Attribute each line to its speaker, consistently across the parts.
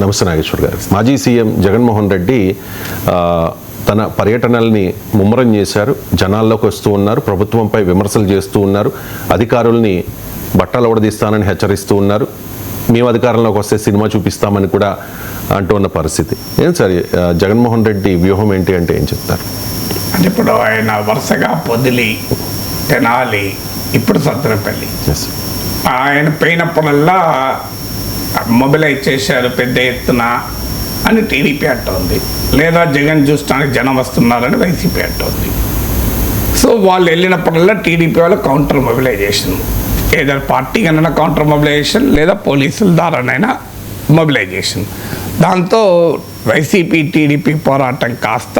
Speaker 1: నమస్తే నాగేశ్వర్ గారు. మాజీ సీఎం జగన్మోహన్ రెడ్డి తన పర్యటనల్ని ముమ్మరం చేశారు, జనాల్లోకి వస్తూ ఉన్నారు, ప్రభుత్వంపై విమర్శలు చేస్తూ ఉన్నారు, అధికారుల్ని బట్టలు ఓడదీస్తానని హెచ్చరిస్తూ ఉన్నారు, మేము అధికారంలోకి వస్తే సినిమా చూపిస్తామని కూడా అంటూ ఉన్న పరిస్థితి. ఏం సార్ జగన్మోహన్ రెడ్డి వ్యూహం ఏంటి అంటే ఏం చెప్తారు?
Speaker 2: అంటే ఇప్పుడు ఆయన వరుసగా పొదిలి, తెనాలి, ఇప్పుడు సత్తెనపల్లి ఆయన పోయినప్పుడల్లా మొబిలైజ్ చేశారు పెద్ద ఎత్తున అని టీడీపీ అంటోంది, లేదా జగన్ చూడటానికి జనం వస్తున్నారని వైసీపీ అంటోంది. సో వాళ్ళు వెళ్ళినప్పుడల్లా టీడీపీ వాళ్ళు కౌంటర్ మొబిలైజేషన్, ఏదైనా పార్టీ కన్నా కౌంటర్ మొబిలైజేషన్ లేదా పోలీసుల ద్వారానైనా మొబిలైజేషన్. దాంతో వైసీపీ టీడీపీ పోరాటం కాస్త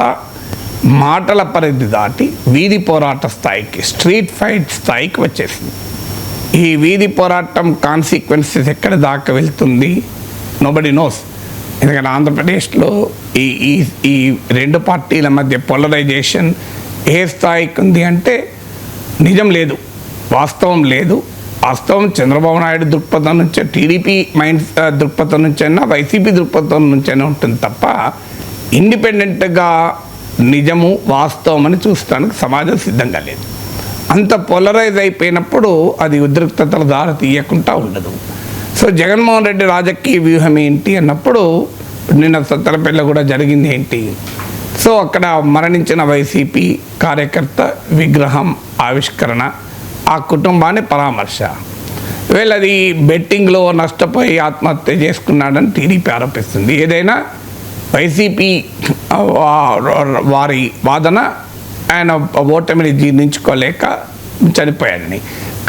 Speaker 2: మాటల పరిధి దాటి వీధి పోరాట స్థాయికి, స్ట్రీట్ ఫైట్ స్థాయికి వచ్చేసింది. ఈ వీధి పోరాటం కాన్సిక్వెన్సెస్ ఎక్కడ దాకా వెళ్తుంది నోబడి నోస్. ఎందుకంటే ఆంధ్రప్రదేశ్లో ఈ రెండు పార్టీల మధ్య పోలరైజేషన్ ఏ స్థాయికి ఉంది అంటే నిజం లేదు, వాస్తవం లేదు. వాస్తవం చంద్రబాబు నాయుడు దృక్పథం నుంచే, టీడీపీ మైండ్ దృక్పథం నుంచైనా, వైసీపీ దృక్పథం నుంచైనా ఉంటుంది తప్ప ఇండిపెండెంట్గా నిజము వాస్తవం అని చూస్తానికి సమాజం సిద్ధంగా లేదు. అంత పోలరైజ్ అయిపోయినప్పుడు అది ఉద్రిక్తతల దారి తీయకుండా ఉండదు. సో జగన్మోహన్ రెడ్డి రాజకీయ వ్యూహం ఏంటి అన్నప్పుడు నిన్న సత్తెనపల్లిలో కూడా జరిగింది ఏంటి? సో అక్కడ మరణించిన వైసీపీ కార్యకర్త విగ్రహం ఆవిష్కరణ, ఆ కుటుంబాన్ని పరామర్శ. వీళ్ళది బెట్టింగ్లో నష్టపోయి ఆత్మహత్య చేసుకున్నాడని టీడీపీ ఆరోపిస్తుంది. ఏదైనా వైసీపీ వారి వాదన ఆయన ఓటమిని జీర్ణించుకోలేక చనిపోయాడని.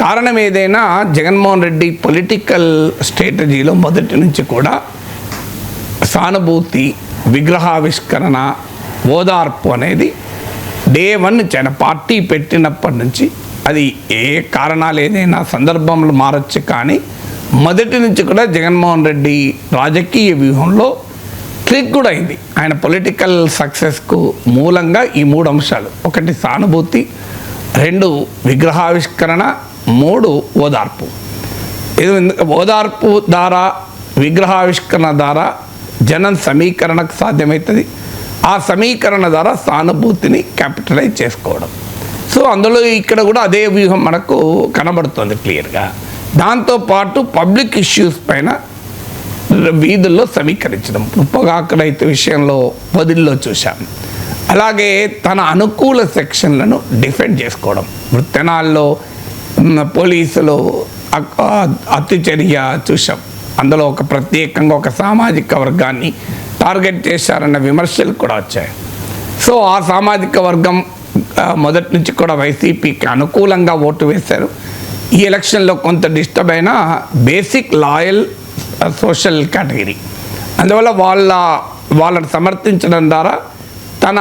Speaker 2: కారణం ఏదైనా జగన్మోహన్ రెడ్డి పొలిటికల్ స్ట్రాటజీలో మొదటి నుంచి కూడా సానుభూతి, విగ్రహావిష్కరణ, ఓదార్పు అనేది డే 1 నుంచి ఆయన పార్టీ పెట్టినప్పటి నుంచి, అది ఏ కారణాలు ఏదైనా సందర్భంలో మారచ్చు, కానీ మొదటి నుంచి కూడా జగన్మోహన్ రెడ్డి రాజకీయ వ్యూహంలో క్లిక్ కూడా అయింది. ఆయన పొలిటికల్ సక్సెస్కు మూలంగా ఈ 3 అంశాలు: 1 సానుభూతి, 2 విగ్రహావిష్కరణ, 3 ఓదార్పు. ఇది ఓదార్పు ద్వారా, విగ్రహావిష్కరణ ద్వారా జనం సమీకరణకు సాధ్యమవుతుంది. ఆ సమీకరణ ద్వారా సానుభూతిని క్యాపిటలైజ్ చేసుకోవడం. సో అందులో ఇక్కడ కూడా అదే వ్యూహం మనకు కనబడుతుంది క్లియర్గా. దాంతోపాటు పబ్లిక్ ఇష్యూస్ పైన వీధుల్లో సమీకరించడం, పొగాకు రైతు విషయంలో పొదిల్లో చూశాం. అలాగే తన అనుకూల సెక్షన్లను డిఫెండ్ చేసుకోవడం. తెనాల్లో పోలీసులు అత్యుచర్య చూసాం, అందులో ఒక ప్రత్యేకంగా ఒక సామాజిక వర్గాన్ని టార్గెట్ చేశారన్న విమర్శలు కూడా వచ్చాయి. సో ఆ సామాజిక వర్గం మొదటి నుంచి కూడా వైసీపీకి అనుకూలంగా ఓటు వేశారు. ఈ ఎలక్షన్లో కొంత డిస్టర్బ్ అయినా బేసిక్ లాయల్ సోషల్ కేటగిరీ, అందువల్ల వాళ్ళని సమర్థించడం ద్వారా తన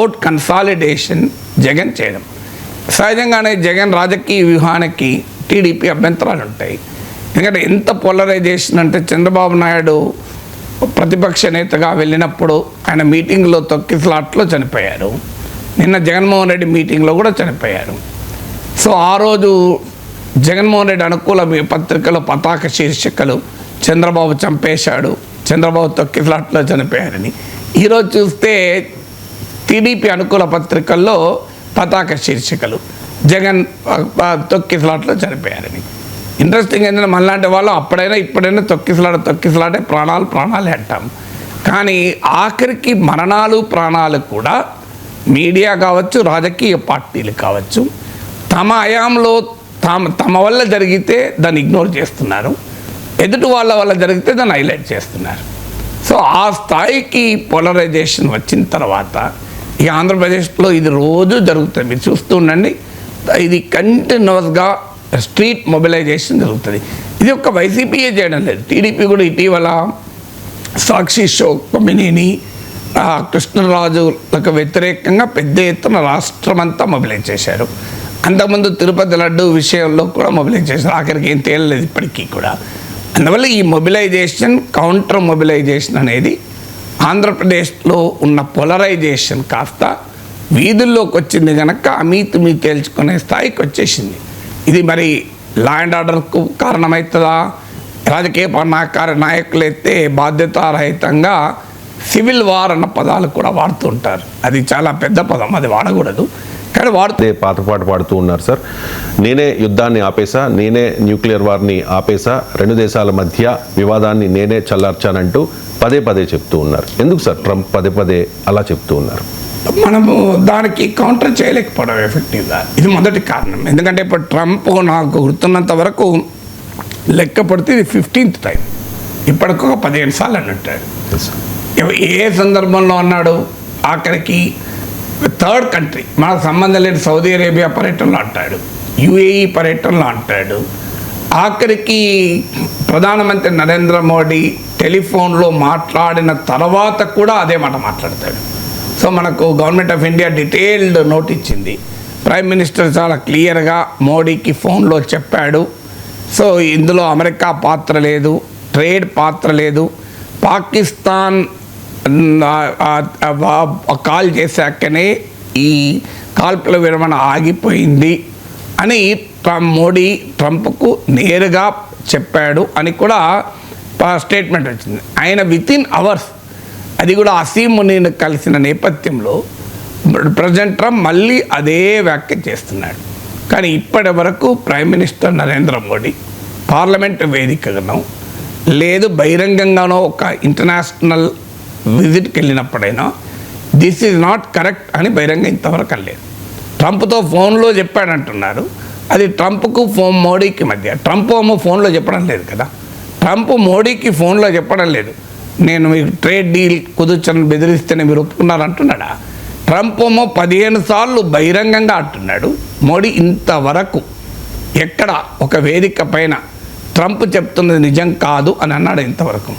Speaker 2: ఓట్ కన్సాలిడేషన్ జగన్ చేయడం. సహజంగానే జగన్ రాజకీయ వ్యూహానికి టీడీపీ అభ్యంతరాలు ఉంటాయి. ఎందుకంటే ఎంత పోలరైజేషన్ అంటే చంద్రబాబు నాయుడు ప్రతిపక్ష నేతగా వెళ్ళినప్పుడు ఆయన మీటింగ్లో తొక్కిసలాట్లో చనిపోయారు. నిన్న జగన్మోహన్ రెడ్డి మీటింగ్లో కూడా చనిపోయారు. సో ఆ రోజు జగన్మోహన్ రెడ్డి అనుకూల పత్రికలో పతాక శీర్షికలు చంద్రబాబు చంపేశాడు, చంద్రబాబు తొక్కిసలాట్లో చనిపోయారని. ఈరోజు చూస్తే టీడీపీ అనుకూల పత్రికల్లో పతాక శీర్షికలు జగన్ తొక్కిసలాట్లో చనిపోయారని. ఇంట్రెస్టింగ్ ఏంటంటే మనలాంటి వాళ్ళు అప్పుడైనా ఇప్పుడైనా తొక్కిసలాటే ప్రాణాలే అంటాం. కానీ ఆఖరికి మరణాలు ప్రాణాలు కూడా మీడియా కావచ్చు, రాజకీయ పార్టీలు కావచ్చు, తమ హయాంలో తమ వల్ల జరిగితే దాన్ని ఇగ్నోర్ చేస్తున్నారు, ఎదుటి వాళ్ళ వల్ల జరిగితే దాన్ని హైలైట్ చేస్తున్నారు. సో ఆ స్థాయికి పోలరైజేషన్ వచ్చిన తర్వాత ఈ ఆంధ్రప్రదేశ్లో ఇది రోజు జరుగుతుంది. మీరు చూస్తూ ఉండండి, ఇది కంటిన్యూస్గా స్ట్రీట్ మొబిలైజేషన్ జరుగుతుంది. ఇది ఒక వైసీపీయే చేయడం లేదు, టీడీపీ కూడా ఇటీవల సాక్షి షో కొమ్మినేని, కృష్ణరాజులకు వ్యతిరేకంగా పెద్ద ఎత్తున రాష్ట్రమంతా మొబిలైజ్ చేశారు. అంతకుముందు తిరుపతి లడ్డు విషయంలో కూడా మొబిలైజ్ చేశారు, ఆఖరికి ఏం తేలలేదు ఇప్పటికీ కూడా. అందువల్ల ఈ మొబిలైజేషన్, కౌంటర్ మొబిలైజేషన్ అనేది ఆంధ్రప్రదేశ్లో ఉన్న పోలరైజేషన్ కాస్త వీధుల్లోకి వచ్చింది కనుక అమీతుమీ తేల్చుకునే స్థాయికి వచ్చేసింది. ఇది మరి లా అండ్ ఆర్డర్కు కారణమవుతుందా, రాజకీయ నాయకులైతే బాధ్యతారహితంగా సివిల్ వార్ అన్న పదాలు కూడా వాడుతుంటారు. అది చాలా పెద్ద పదం, అది వాడకూడదు, కానీ వాడితే
Speaker 1: పాత పాట పాడుతూ ఉన్నారు సార్. నేనే యుద్ధాన్ని ఆపేసా, నేనే న్యూక్లియర్ వార్ని ఆపేసా, రెండు దేశాల మధ్య వివాదాన్ని నేనే చల్లార్చానంటూ పదే పదే చెప్తూ ఉన్నారు. ఎందుకు సార్ ట్రంప్ పదే పదే అలా చెప్తూ ఉన్నారు?
Speaker 2: మనము దానికి కౌంటర్ చేయలేకపోవడం ఎఫెక్టివ్గా, ఇది మొదటి కారణం. ఎందుకంటే ఇప్పుడు ట్రంప్ నాకు గుర్తున్నంత వరకు లెక్క పడితే ఇది 15th టైం, ఇప్పటికొక 15 సార్లు అని అంటాడు. ఏ సందర్భంలో అన్నాడు? ఆఖరికి థర్డ్ కంట్రీ, మనకు సంబంధం లేని సౌదీ అరేబియా పర్యటనలో అంటాడు, యుఏఈ పర్యటనలో అంటాడు, ఆఖరికి ప్రధానమంత్రి నరేంద్ర మోడీ టెలిఫోన్లో మాట్లాడిన తర్వాత కూడా అదే మాట మాట్లాడతాడు. సో మనకు government of India detailed note ఇచ్చింది. ప్రైమ్ మినిస్టర్ చాలా క్లియర్గా మోడీకి ఫోన్లో చెప్పాడు. సో ఇందులో అమెరికా పాత్ర లేదు, ట్రేడ్ పాత్ర లేదు, పాకిస్తాన్ కాల్ చేశాకనే ఈ కాల్పుల విరమణ ఆగిపోయింది అని మోడీ ట్రంప్కు నేరుగా చెప్పాడు అని కూడా స్టేట్మెంట్ వచ్చింది. ఆయన వితిన్ అవర్స్, అది కూడా అసీం మునీని కలిసిన నేపథ్యంలో ప్రెసిడెంట్ ట్రంప్ మళ్ళీ అదే వ్యాఖ్య చేస్తున్నాడు. కానీ ఇప్పటి వరకు prime minister Narendra Modi parliament వేదికగానో లేదు బహిరంగంగానో ఒక ఇంటర్నేషనల్ విజిట్కి వెళ్ళినప్పుడైనా దిస్ ఈజ్ నాట్ కరెక్ట్ అని బహిరంగ ఇంతవరకు అనలేదు. ట్రంప్తో ఫోన్లో చెప్పాడంటున్నారు, అది ట్రంప్కు మోడీకి మధ్య. ట్రంప్ ఏమో ఫోన్లో చెప్పడం లేదు కదా, ట్రంప్ మోడీకి ఫోన్లో చెప్పడం లేదు, నేను మీకు ట్రేడ్ డీల్ కుదుర్చని బెదిరిస్తేనే మీరు ఒప్పుకున్నారంటున్నాడా? ట్రంప్ ఏమో 15 సార్లు బహిరంగంగా అంటున్నాడు. మోడీ ఇంతవరకు ఎక్కడ ఒక వేదిక పైన ట్రంప్ చెప్తున్నది నిజం కాదు అని అన్నాడు ఇంతవరకు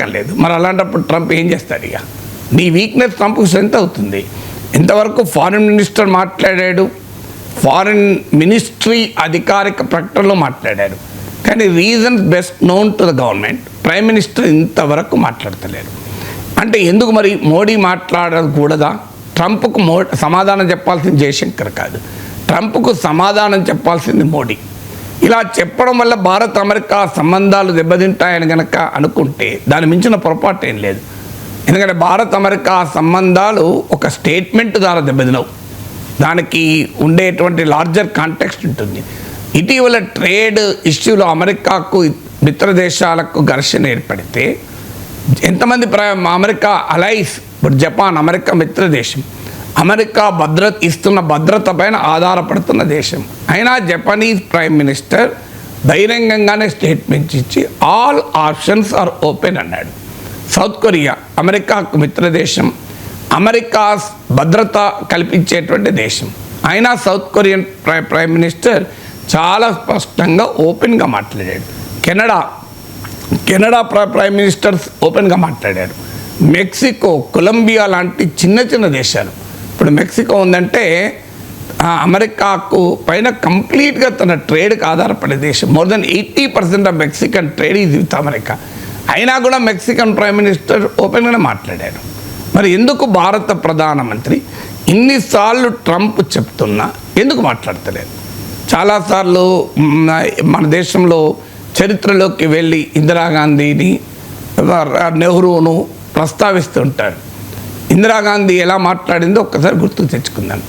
Speaker 2: అనలేదు. మరి అలాంటప్పుడు ట్రంప్ ఏం చేస్తాడు? ఇక నీ వీక్నెస్ ట్రంప్కి స్ట్రెంత్ అవుతుంది. ఇంతవరకు ఫారిన్ మినిస్టర్ మాట్లాడాడు, ఫారిన్ మినిస్ట్రీ అధికారిక ప్రకటనలో మాట్లాడాడు, కానీ reasons best known to the government prime minister ఇంతవరకు మాట్లాడతలేరు. అంటే ఎందుకు మరి మోడీ మాట్లాడకూడదా? ట్రంప్కు సమాధానం చెప్పాల్సింది జయశంకర్ కాదు, ట్రంప్కు సమాధానం చెప్పాల్సింది మోడీ. ఇలా చెప్పడం వల్ల భారత్ అమెరికా సంబంధాలు దెబ్బతింటాయని కనుక అనుకుంటే దాని మించిన పొరపాటు ఏం లేదు. ఎందుకంటే భారత్ అమెరికా సంబంధాలు ఒక స్టేట్మెంట్ ద్వారా దెబ్బతినవు, దానికి ఉండేటువంటి లార్జర్ కాంటెక్స్ట్ ఉంటుంది. ఇటీవల ట్రేడ్ ఇష్యూలో అమెరికాకు మిత్ర దేశాలకు ఘర్షణ ఏర్పడితే ఎంతమంది అమెరికా అలైస్, ఇప్పుడు జపాన్ అమెరికా మిత్ర దేశం, అమెరికా ఇస్తున్న భద్రత పైన ఆధారపడుతున్న దేశం, అయినా జపనీస్ ప్రైమ్ మినిస్టర్ బహిరంగంగానే స్టేట్మెంట్ ఇచ్చి ఆల్ ఆప్షన్స్ ఆర్ ఓపెన్ అన్నాడు. సౌత్ కొరియా అమెరికాకు మిత్ర దేశం, అమెరికా భద్రత కల్పించేటువంటి దేశం, అయినా సౌత్ కొరియన్ ప్రైమ్ మినిస్టర్ చాలా స్పష్టంగా ఓపెన్గా మాట్లాడాడు. కెనడా ప్రైమ్ మినిస్టర్స్ ఓపెన్గా మాట్లాడారు. మెక్సికో, కొలంబియా లాంటి చిన్న దేశాలు, ఇప్పుడు మెక్సికో ఉందంటే అమెరికాకు పైన కంప్లీట్గా తన ట్రేడ్కి ఆధారపడే దేశం. More than 80% of Mexican trade is with America. అయినా కూడా మెక్సికన్ ప్రైమ్ మినిస్టర్ ఓపెన్గానే మాట్లాడారు. మరి ఎందుకు భారత ప్రధానమంత్రి ఇన్నిసార్లు ట్రంప్ చెప్తున్నా ఎందుకు మాట్లాడతలేదు? చాలాసార్లు మన దేశంలో చరిత్రలోకి వెళ్ళి ఇందిరాగాంధీని, నెహ్రూను ప్రస్తావిస్తుంటారు. ఇందిరాగాంధీ ఎలా మాట్లాడిందో ఒక్కసారి గుర్తుకు తెచ్చుకుందాం.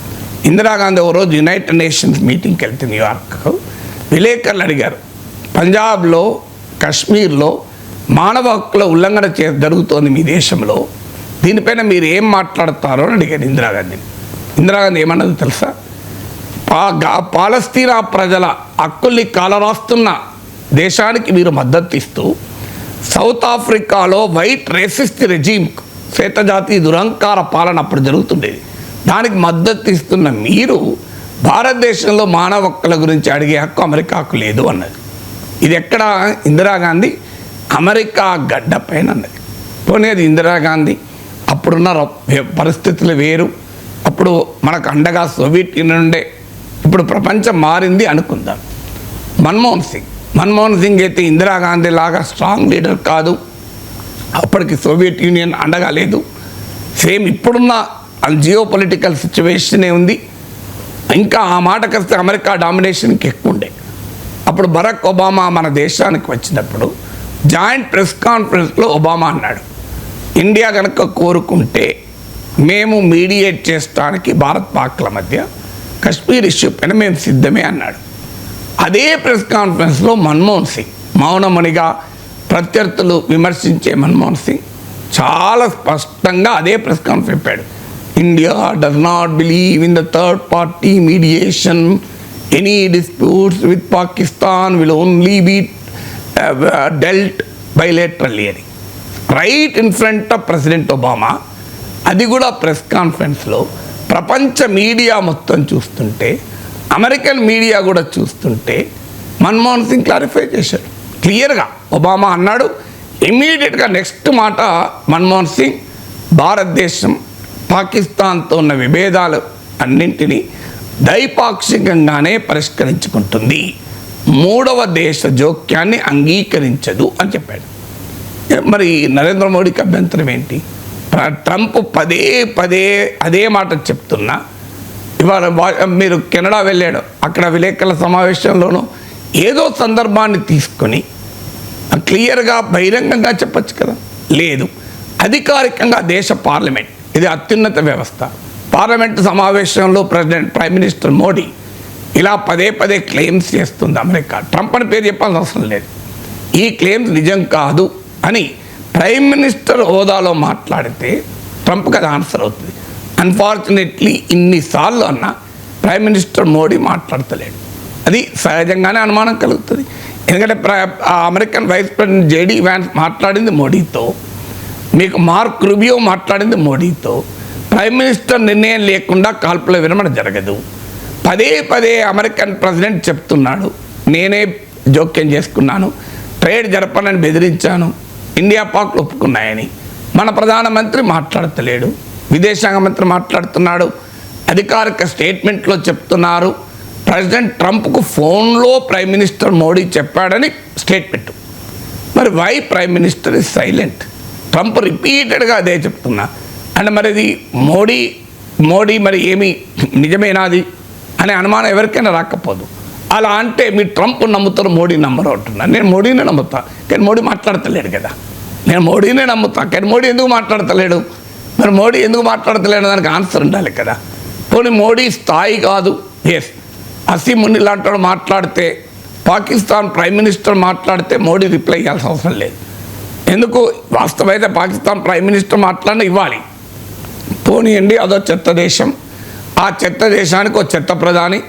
Speaker 2: ఇందిరాగాంధీ ఓ రోజు యునైటెడ్ నేషన్స్ మీటింగ్కి వెళ్తే న్యూయార్క్, విలేకరులు అడిగారు, పంజాబ్లో కాశ్మీర్లో మానవ హక్కుల ఉల్లంఘన జరుగుతోంది మీ దేశంలో, దీనిపైన మీరు ఏం మాట్లాడతారో అని అడిగారు ఇందిరాగాంధీని. ఇందిరాగాంధీ ఏమన్నది తెలుసా? పాలస్తీనా ప్రజల హక్కుల్ని కాలరాస్తున్న దేశానికి మీరు మద్దతు ఇస్తూ సౌత్ ఆఫ్రికాలో వైట్ రేసిస్ట్ రెజీమ్, శ్వేతజాతి దురహంకార పాలన అప్పుడు జరుగుతుండేది, దానికి మద్దతు ఇస్తున్న మీరు భారతదేశంలో మానవ హక్కుల గురించి అడిగే హక్కు అమెరికాకు లేదు అన్నది. ఇది ఎక్కడ? ఇందిరాగాంధీ అమెరికా గడ్డ పైన అన్నది. పోనీ అది ఇందిరాగాంధీ, అప్పుడున్న పరిస్థితులు వేరు, అప్పుడు మనకు అండగా సోవియట్ యూనియన్ ఉండే, ఇప్పుడు ప్రపంచం మారింది అనుకుందాం. మన్మోహన్ సింగ్ అయితే ఇందిరాగాంధీ లాగా స్ట్రాంగ్ లీడర్ కాదు, అప్పటికి సోవియట్ యూనియన్ అండగా లేదు, సేమ్ ఇప్పుడున్న జియో పొలిటికల్ సిచ్యువేషనే ఉంది. ఇంకా ఆ మాటకొస్తే అమెరికా డామినేషన్కి ఎక్కువ ఉండే. అప్పుడు బరాక్ ఒబామా మన దేశానికి వచ్చినప్పుడు జాయింట్ ప్రెస్ కాన్ఫరెన్స్లో ఒబామా అన్నాడు, ఇండియా కనుక కోరుకుంటే మేము మీడియేట్ చేయడానికి భారత్ పాక్ల మధ్య కశ్మీర్ ఇష్యూ పైన మేము సిద్ధమే అన్నాడు. అదే ప్రెస్ కాన్ఫరెన్స్లో మన్మోహన్ సింగ్ మౌనమణిగా ప్రత్యర్థులు విమర్శించే మన్మోహన్ సింగ్ చాలా స్పష్టంగా అదే ప్రెస్ కాన్ఫరెన్స్ చెప్పాడు, India does not believe in the third party mediation, any disputes with Pakistan will only be dealt bilaterally అని right in front of President Obama. అది కూడా ప్రెస్ కాన్ఫరెన్స్లో ప్రపంచ మీడియా మొత్తం చూస్తుంటే, అమెరికన్ మీడియా కూడా చూస్తుంటే మన్మోహన్ సింగ్ క్లారిఫై చేశాడు క్లియర్గా. ఒబామా అన్నాడు, ఇమ్మీడియట్గా నెక్స్ట్ మాట మన్మోహన్ సింగ్ భారతదేశం పాకిస్తాన్తో ఉన్న విభేదాలు అన్నింటినీ ద్వైపాక్షికంగానే పరిష్కరించుకుంటుంది, మూడవ దేశ జోక్యాన్ని అంగీకరించదు అని చెప్పాడు. మరి నరేంద్ర మోడీకి అభ్యంతరం ఏంటి? ట్రంప్ పదే పదే అదే మాట చెప్తున్నా. ఇవాళ మీరు కెనడా వెళ్ళాడు, అక్కడ విలేకరుల సమావేశంలోనూ ఏదో సందర్భాన్ని తీసుకొని క్లియర్గా బహిరంగంగా చెప్పచ్చు కదా. లేదు, అధికారికంగా దేశ పార్లమెంట్, ఇది అత్యున్నత వ్యవస్థ, పార్లమెంట్ సమావేశంలో ప్రైమ్ మినిస్టర్ మోడీ ఇలా పదే పదే క్లెయిమ్స్ చేస్తుంది అమెరికా. ట్రంప్ అని పేరు చెప్పాల్సిన అవసరం లేదు. ఈ క్లెయిమ్స్ నిజం కాదు అని ప్రైమ్ మినిస్టర్ హోదాలో మాట్లాడితే ట్రంప్కి అది ఆన్సర్ అవుతుంది. అన్ఫార్చునేట్లీ ఇన్నిసార్లు అన్న ప్రైమ్ మినిస్టర్ మోడీ మాట్లాడతలేడు. అది సహజంగానే అనుమానం కలుగుతుంది. ఎందుకంటే American vice president JD Vance మాట్లాడింది మోడీతో, మీకు మార్క్ రుబియో మాట్లాడింది మోడీతో. ప్రైమ్ మినిస్టర్ నిర్ణయం లేకుండా కాల్పుల విరమణ జరగదు. పదే పదే అమెరికన్ ప్రెసిడెంట్ చెప్తున్నాడు, నేనే జోక్యం చేసుకున్నాను, ట్రేడ్ జరపనని బెదిరించాను, ఇండియా పాక్లు ఒప్పుకున్నాయని. మన ప్రధానమంత్రి మాట్లాడతలేడు, విదేశాంగ మంత్రి మాట్లాడుతున్నాడు, అధికారిక స్టేట్మెంట్లో చెప్తున్నారు. ప్రెసిడెంట్ ట్రంప్కు ఫోన్లో ప్రైమ్ మినిస్టర్ మోడీ చెప్పాడని స్టేట్మెంట్. మరి why prime minister is silent? Trump రిపీటెడ్గా అదే చెప్తున్నా. అంటే మరి ఇది మోడీ మరి ఏమి నిజమేనాది అనే అనుమానం ఎవరికైనా రాకపోదు. అలా అంటే మీ ట్రంప్ నమ్ముతారు, మోడీ నమ్మరు అంటున్నా. నేను మోడీనే నమ్ముతా, కానీ మోడీ మాట్లాడతలేడు కదా. నేను మోడీనే నమ్ముతా, కానీ మోడీ ఎందుకు మాట్లాడతలేడు? మరి మోడీ ఎందుకు మాట్లాడతలేడు దానికి ఆన్సర్ ఉండాలి కదా. పోనీ మోడీ స్థాయి కాదు, ఎస్, అసీం ముని లాంటి వాడు మాట్లాడితే, పాకిస్తాన్ ప్రైమ్ మినిస్టర్ మాట్లాడితే మోడీ రిప్లై ఇవ్వాల్సిన అవసరం లేదు. ఎందుకు? వాస్తవమైతే పాకిస్తాన్ ప్రైమ్ మినిస్టర్ మాట్లాడిన ఇవ్వాలి. పోనీయండి, అదో చెత్త దేశం, ఆ చెత్త దేశానికి ఒక చెత్త ప్రధాని,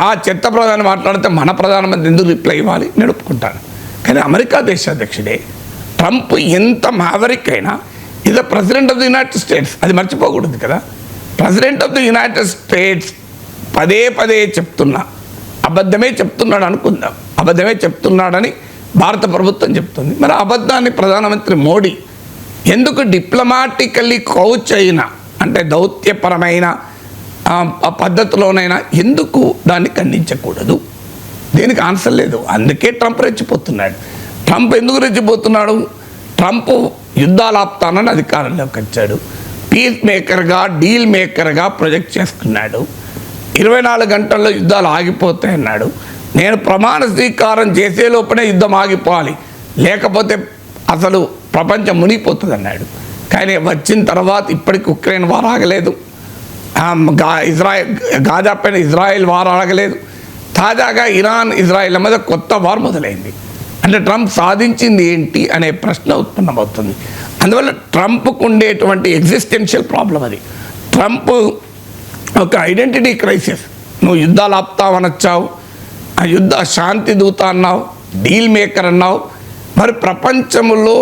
Speaker 2: ఆ చెత్త ప్రధాని మాట్లాడితే మన ప్రధానమంత్రి ఎందుకు రిప్లై ఇవ్వాలి? నేను ఒప్పుకుంటాను. కానీ అమెరికా దేశ అధ్యక్షుడే ట్రంప్ ఎంత మ్యావరిక్ అయినా ఇది president of the United states, అది మర్చిపోకూడదు కదా. President of the United states పదే పదే చెప్తున్నా, అబద్ధమే చెప్తున్నాడు అనుకుందాం, అబద్ధమే చెప్తున్నాడని భారత ప్రభుత్వం చెప్తుంది. మరి అబద్ధాన్ని ప్రధానమంత్రి మోడీ ఎందుకు డిప్లొమాటికల్లీ కౌచ్ అయినా, అంటే దౌత్యపరమైన పద్ధతిలోనైనా ఎందుకు దాన్ని ఖండించకూడదు? దేనికి ఆన్సర్ లేదు. అందుకే ట్రంప్ రెచ్చిపోతున్నాడు. ట్రంప్ ఎందుకు రెచ్చిపోతున్నాడు? ట్రంప్ యుద్ధాలు ఆపుతానని అధికారంలోకి వచ్చాడు, పీస్ మేకర్గా, డీల్ మేకర్గా ప్రొజెక్ట్ చేసుకున్నాడు. 24 గంటల్లో యుద్ధాలు ఆగిపోతాయన్నాడు. నేను ప్రమాణ స్వీకారం చేసే లోపలే యుద్ధం ఆగిపోవాలి, లేకపోతే అసలు ప్రపంచం మునిగిపోతుంది అన్నాడు. కానీ వచ్చిన తర్వాత ఇప్పటికి ఉక్రెయిన్ వార్ ఆగలేదు, గాజా పైన ఇజ్రాయెల్ వార్ ఆగలేదు, తాజాగా ఇరాన్ ఇజ్రాయెల్ మీద కొత్త వార్ మొదలైంది. అంటే ట్రంప్ సాధించింది ఏంటి అనే ప్రశ్న ఉత్పన్నమవుతుంది. అందువల్ల ట్రంప్కు ఉండేటువంటి ఎగ్జిస్టెన్షియల్ ప్రాబ్లం అది. ట్రంప్ ఒక ఐడెంటిటీ క్రైసిస్. నువ్వు యుద్ధాలు ఆపుతావనొచ్చావు, ఆ యుద్ధ శాంతి దూత అన్నావు, డీల్ మేకర్ అన్నావు. మరి ప్రపంచంలో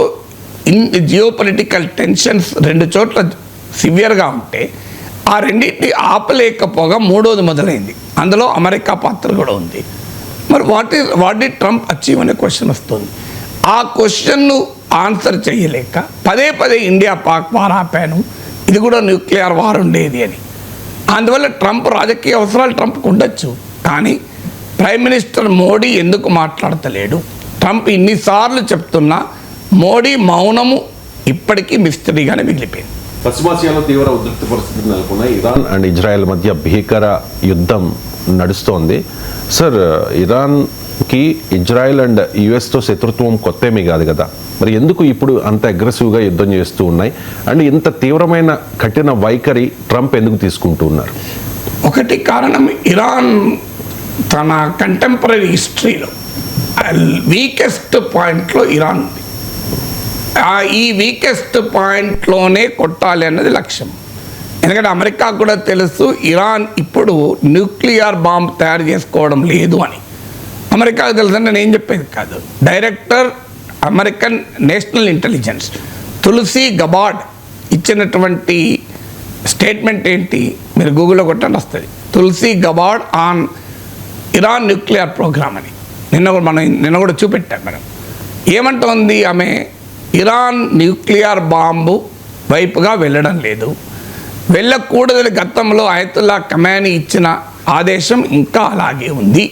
Speaker 2: జియోపొలిటికల్ టెన్షన్స్ 2 చోట్ల సివియర్గా ఉంటే ఆ రెండింటిని ఆపలేకపోగా మూడోది మొదలైంది. అందులో అమెరికా పాత్ర కూడా ఉంది. మరి వాట్ డి ట్రంప్ అచీవ్ అనే క్వశ్చన్ వస్తుంది. ఆ క్వశ్చన్ను ఆన్సర్ చేయలేక పదే పదే ఇండియా పాక్ వార్ ఆపాను, ఇది కూడా న్యూక్లియర్ వార్ ఉండేది అని. అందువల్ల ట్రంప్ రాజకీయ అవసరాలు ట్రంప్కి ఉండొచ్చు, కానీ ప్రైమ్ మినిస్టర్ మోడీ ఎందుకు మాట్లాడతలేడు? ట్రంప్ ఇన్నిసార్లు చెప్తున్నా మోడీ మౌనము ఇప్పటికీ మిస్టరీగానే మిగిలిపోయింది.
Speaker 1: పశ్చిమాసియాలో తీవ్ర ఉద్రిక్త పరిస్థితులు నెలకొన్నాయి. ఇరాన్ అండ్ ఇజ్రాయెల్ మధ్య భీకర యుద్ధం నడుస్తోంది. సార్, ఇరాన్ కి ఇజ్రాయెల్ అండ్ యుఎస్తో శత్రుత్వం కొత్తేమీ కాదు కదా, మరి ఎందుకు ఇప్పుడు అంత అగ్రెసివ్గా యుద్ధం చేస్తూ ఉన్నాయి అండ్ ఇంత తీవ్రమైన కఠిన వైఖరి ట్రంప్ ఎందుకు తీసుకుంటూ ఉన్నారు?
Speaker 2: ఒకటి కారణం, ఇరాన్ తన కంటెంపరీ హిస్టరీలో వీకెస్ట్ పాయింట్లో ఇరాన్ ఉంది. ఈ వీకెస్ట్ పాయింట్లోనే కొట్టాలి అన్నది లక్ష్యం. ఎందుకంటే అమెరికా కూడా తెలుసు ఇరాన్ ఇప్పుడు న్యూక్లియర్ బాంబ్ తయారు చేసుకోవడం లేదు అని. అమెరికాకు తెలుసంటే నేను ఏం చెప్పేది కాదు. Director American national intelligence Tulsi Gabbard ఇచ్చినటువంటి స్టేట్మెంట్ ఏంటి, మీరు గూగుల్లో కొట్టండి వస్తుంది. Tulsi Gabbard on Iran nuclear programme అని నిన్న కూడా చూపెట్టాం మేడం. ఏమంటోంది ఆమె, ఇరాన్ న్యూక్లియర్ బాంబు వైపుగా వెళ్ళడం లేదు, వెళ్ళకూడదని గతంలో అయతుల్లా ఖమేనీ ఇచ్చిన ఆదేశం ఇంకా అలాగే ఉంది.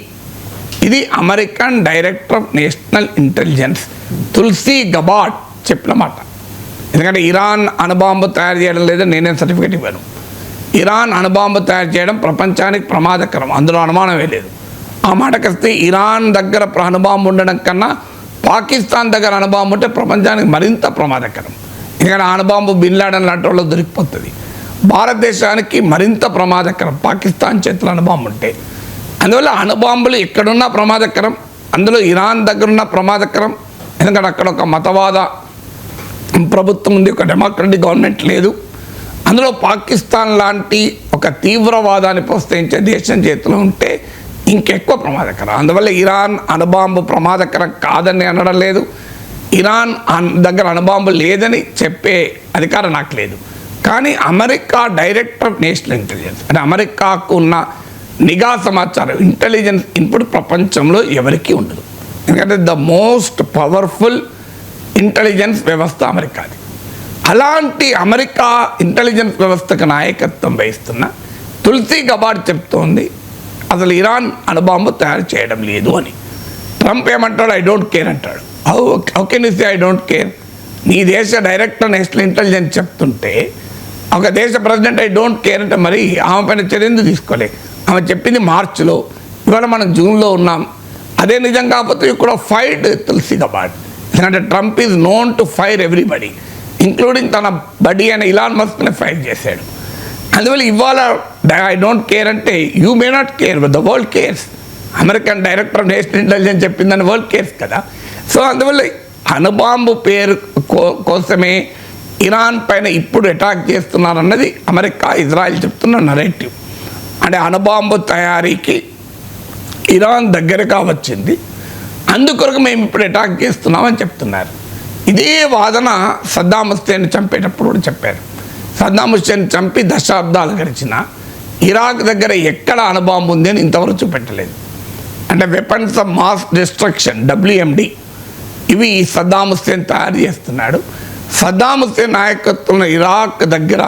Speaker 2: ఇది American director of national intelligence Tulsi Gabbard చెప్పిన మాట. ఎందుకంటే ఇరాన్ అణుబాంబు తయారు చేయడం లేదని నేనేం సర్టిఫికేట్ ఇవ్వను. ఇరాన్ అణుబాంబు తయారు చేయడం ప్రపంచానికి ప్రమాదకరం, అందులో అనుమానమే లేదు. ఆ మాటకొస్తే ఇరాన్ దగ్గర అణుబాంబు ఉండడం కన్నా పాకిస్తాన్ దగ్గర అణుబాంబు ఉంటే ప్రపంచానికి మరింత ప్రమాదకరం. ఎందుకంటే అణుబాంబు బిన్ లాడెన్ లాంటి వాళ్ళు దొరికిపోతుంది. భారతదేశానికి మరింత ప్రమాదకరం పాకిస్తాన్ చేతుల అణుబాంబు ఉంటే. అందువల్ల అణుబాంబులు ఎక్కడున్నా ప్రమాదకరం, అందులో ఇరాన్ దగ్గరున్న ప్రమాదకరం. ఎందుకంటే అక్కడ ఒక మతవాద ప్రభుత్వం ఉంది, ఒక డెమోక్రటిక్ గవర్నమెంట్ లేదు. అందులో పాకిస్తాన్ లాంటి ఒక తీవ్రవాదాన్ని ప్రోత్సహించే దేశం చేతిలో ఉంటే ఇంకెక్కువ ప్రమాదకరం. అందువల్ల ఇరాన్ అణుబాంబు ప్రమాదకరం కాదని అనడం లేదు, ఇరాన్ దగ్గర అణుబాంబు లేదని చెప్పే అధికారం నాకు లేదు. కానీ America director of national intelligence అంటే అమెరికాకు ఉన్న నిఘా సమాచారం ఇంటెలిజెన్స్ ఇన్పుట్ ప్రపంచంలో ఎవరికీ ఉండదు. ఎందుకంటే ద మోస్ట్ పవర్ఫుల్ ఇంటెలిజెన్స్ వ్యవస్థ అమెరికాది. అలాంటి అమెరికా ఇంటెలిజెన్స్ వ్యవస్థకు నాయకత్వం వహిస్తున్న తులసి గబార్డ్ చెప్తోంది అసలు ఇరాన్ అణుబాంబు తయారు చేయడం లేదు అని. ట్రంప్ ఏమంటాడు, ఐ డోంట్ కేర్ అంటాడు. How can you say I don't care? నీ దేశ డైరెక్టర్ నేషనల్ ఇంటెలిజెన్స్ చెప్తుంటే ఒక దేశ ప్రెసిడెంట్ ఐ డోంట్ కేర్ అంటే మరి ఆమె పైన చర్య ఎందుకు తీసుకోలే? ఆమె చెప్పింది మార్చిలో, ఇవాళ మనం జూన్లో ఉన్నాం. అదే నిజం కాకపోతే ఇక్కడ ఫైట్ తులసి గబార్డ్. ఎందుకంటే Trump is known to fire everybody, including తన బడీ అయిన ఇలాన్ మస్క్ని ఫైర్ చేశాడు. అందువల్ల ఇవాళ ఐ డోంట్ కేర్ అంటే you may not care but the world cares. American director of national intelligence చెప్పిందని వరల్డ్ కేర్స్ కదా. సో అందువల్ల అణుబాంబు పేరు కోసమే ఇరాన్ పైన ఇప్పుడు అటాక్ చేస్తున్నారన్నది అమెరికా ఇజ్రాయెల్ చెప్తున్న నరేటివ్. అంటే అణుబాంబు తయారీకి ఇరాన్ దగ్గరగా వచ్చింది, అందుకొరకు మేము ఇప్పుడు అటాక్ చేస్తున్నామని చెప్తున్నారు. ఇదే వాదన సద్దాం హుస్సేన్ చంపేటప్పుడు కూడా చెప్పారు. సద్దాం హుస్సేన్ చంపి దశాబ్దాలు గడిచిన ఇరాక్ దగ్గర ఎక్కడ అణుబాంబు ఉంది అని ఇంతవరకు చూపెట్టలేదు. అంటే weapons of mass destruction WMD ఇవి సద్దాం హుస్సేన్ తయారు చేస్తున్నాడు. సద్దాం హుస్సేన్ నాయకత్వంలో ఇరాక్ దగ్గర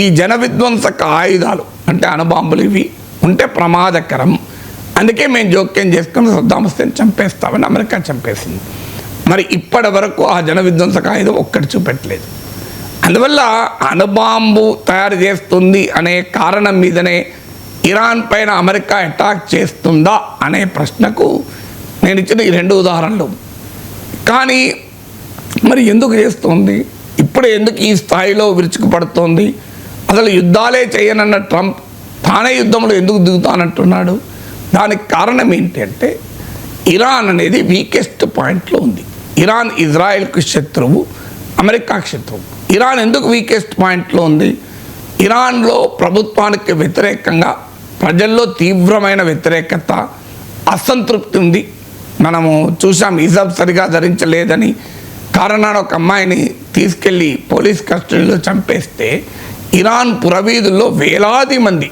Speaker 2: ఈ జన విధ్వంసక ఆయుధాలు అంటే అణుబాంబులు ఇవి ఉంటే ప్రమాదకరం, అందుకే మేము జోక్యం చేసుకుని సద్దాం హుస్సేన్ చంపేస్తామని అమెరికా చంపేసింది. మరి ఇప్పటి వరకు ఆ జన విధ్వంసక ఆయుధం ఒక్కటి చూపెట్టలేదు. అందువల్ల అణుబాంబు తయారు చేస్తుంది అనే కారణం మీదనే ఇరాన్ పైన అమెరికా అటాక్ చేస్తుందా అనే ప్రశ్నకు నేను ఇచ్చిన ఈ 2 ఉదాహరణలు. కానీ మరి ఎందుకు చేస్తుంది, ఇప్పుడే ఎందుకు ఈ స్థాయిలో విరుచుకుపడుతోంది? అసలు యుద్ధాలే చేయనన్న ట్రంప్ తానే యుద్ధంలో ఎందుకు దిగుతానంటున్నాడు? దానికి కారణం ఏంటంటే ఇరాన్ అనేది వీకెస్ట్ పాయింట్లో ఉంది. ఇరాన్ ఇజ్రాయెల్కు శత్రువు, అమెరికాకు శత్రువు. ఇరాన్ ఎందుకు వీకెస్ట్ పాయింట్లో ఉంది? ఇరాన్లో ప్రభుత్వానికి వ్యతిరేకంగా ప్రజల్లో తీవ్రమైన వ్యతిరేకత, అసంతృప్తి ఉంది. మనము చూసాం, హిజాబ్ సరిగా ధరించలేదని కారణాన ఒక అమ్మాయిని తీసుకెళ్ళి పోలీస్ కస్టడీలో చంపేస్తే ఇరాన్ పురవీధుల్లో వేలాది మంది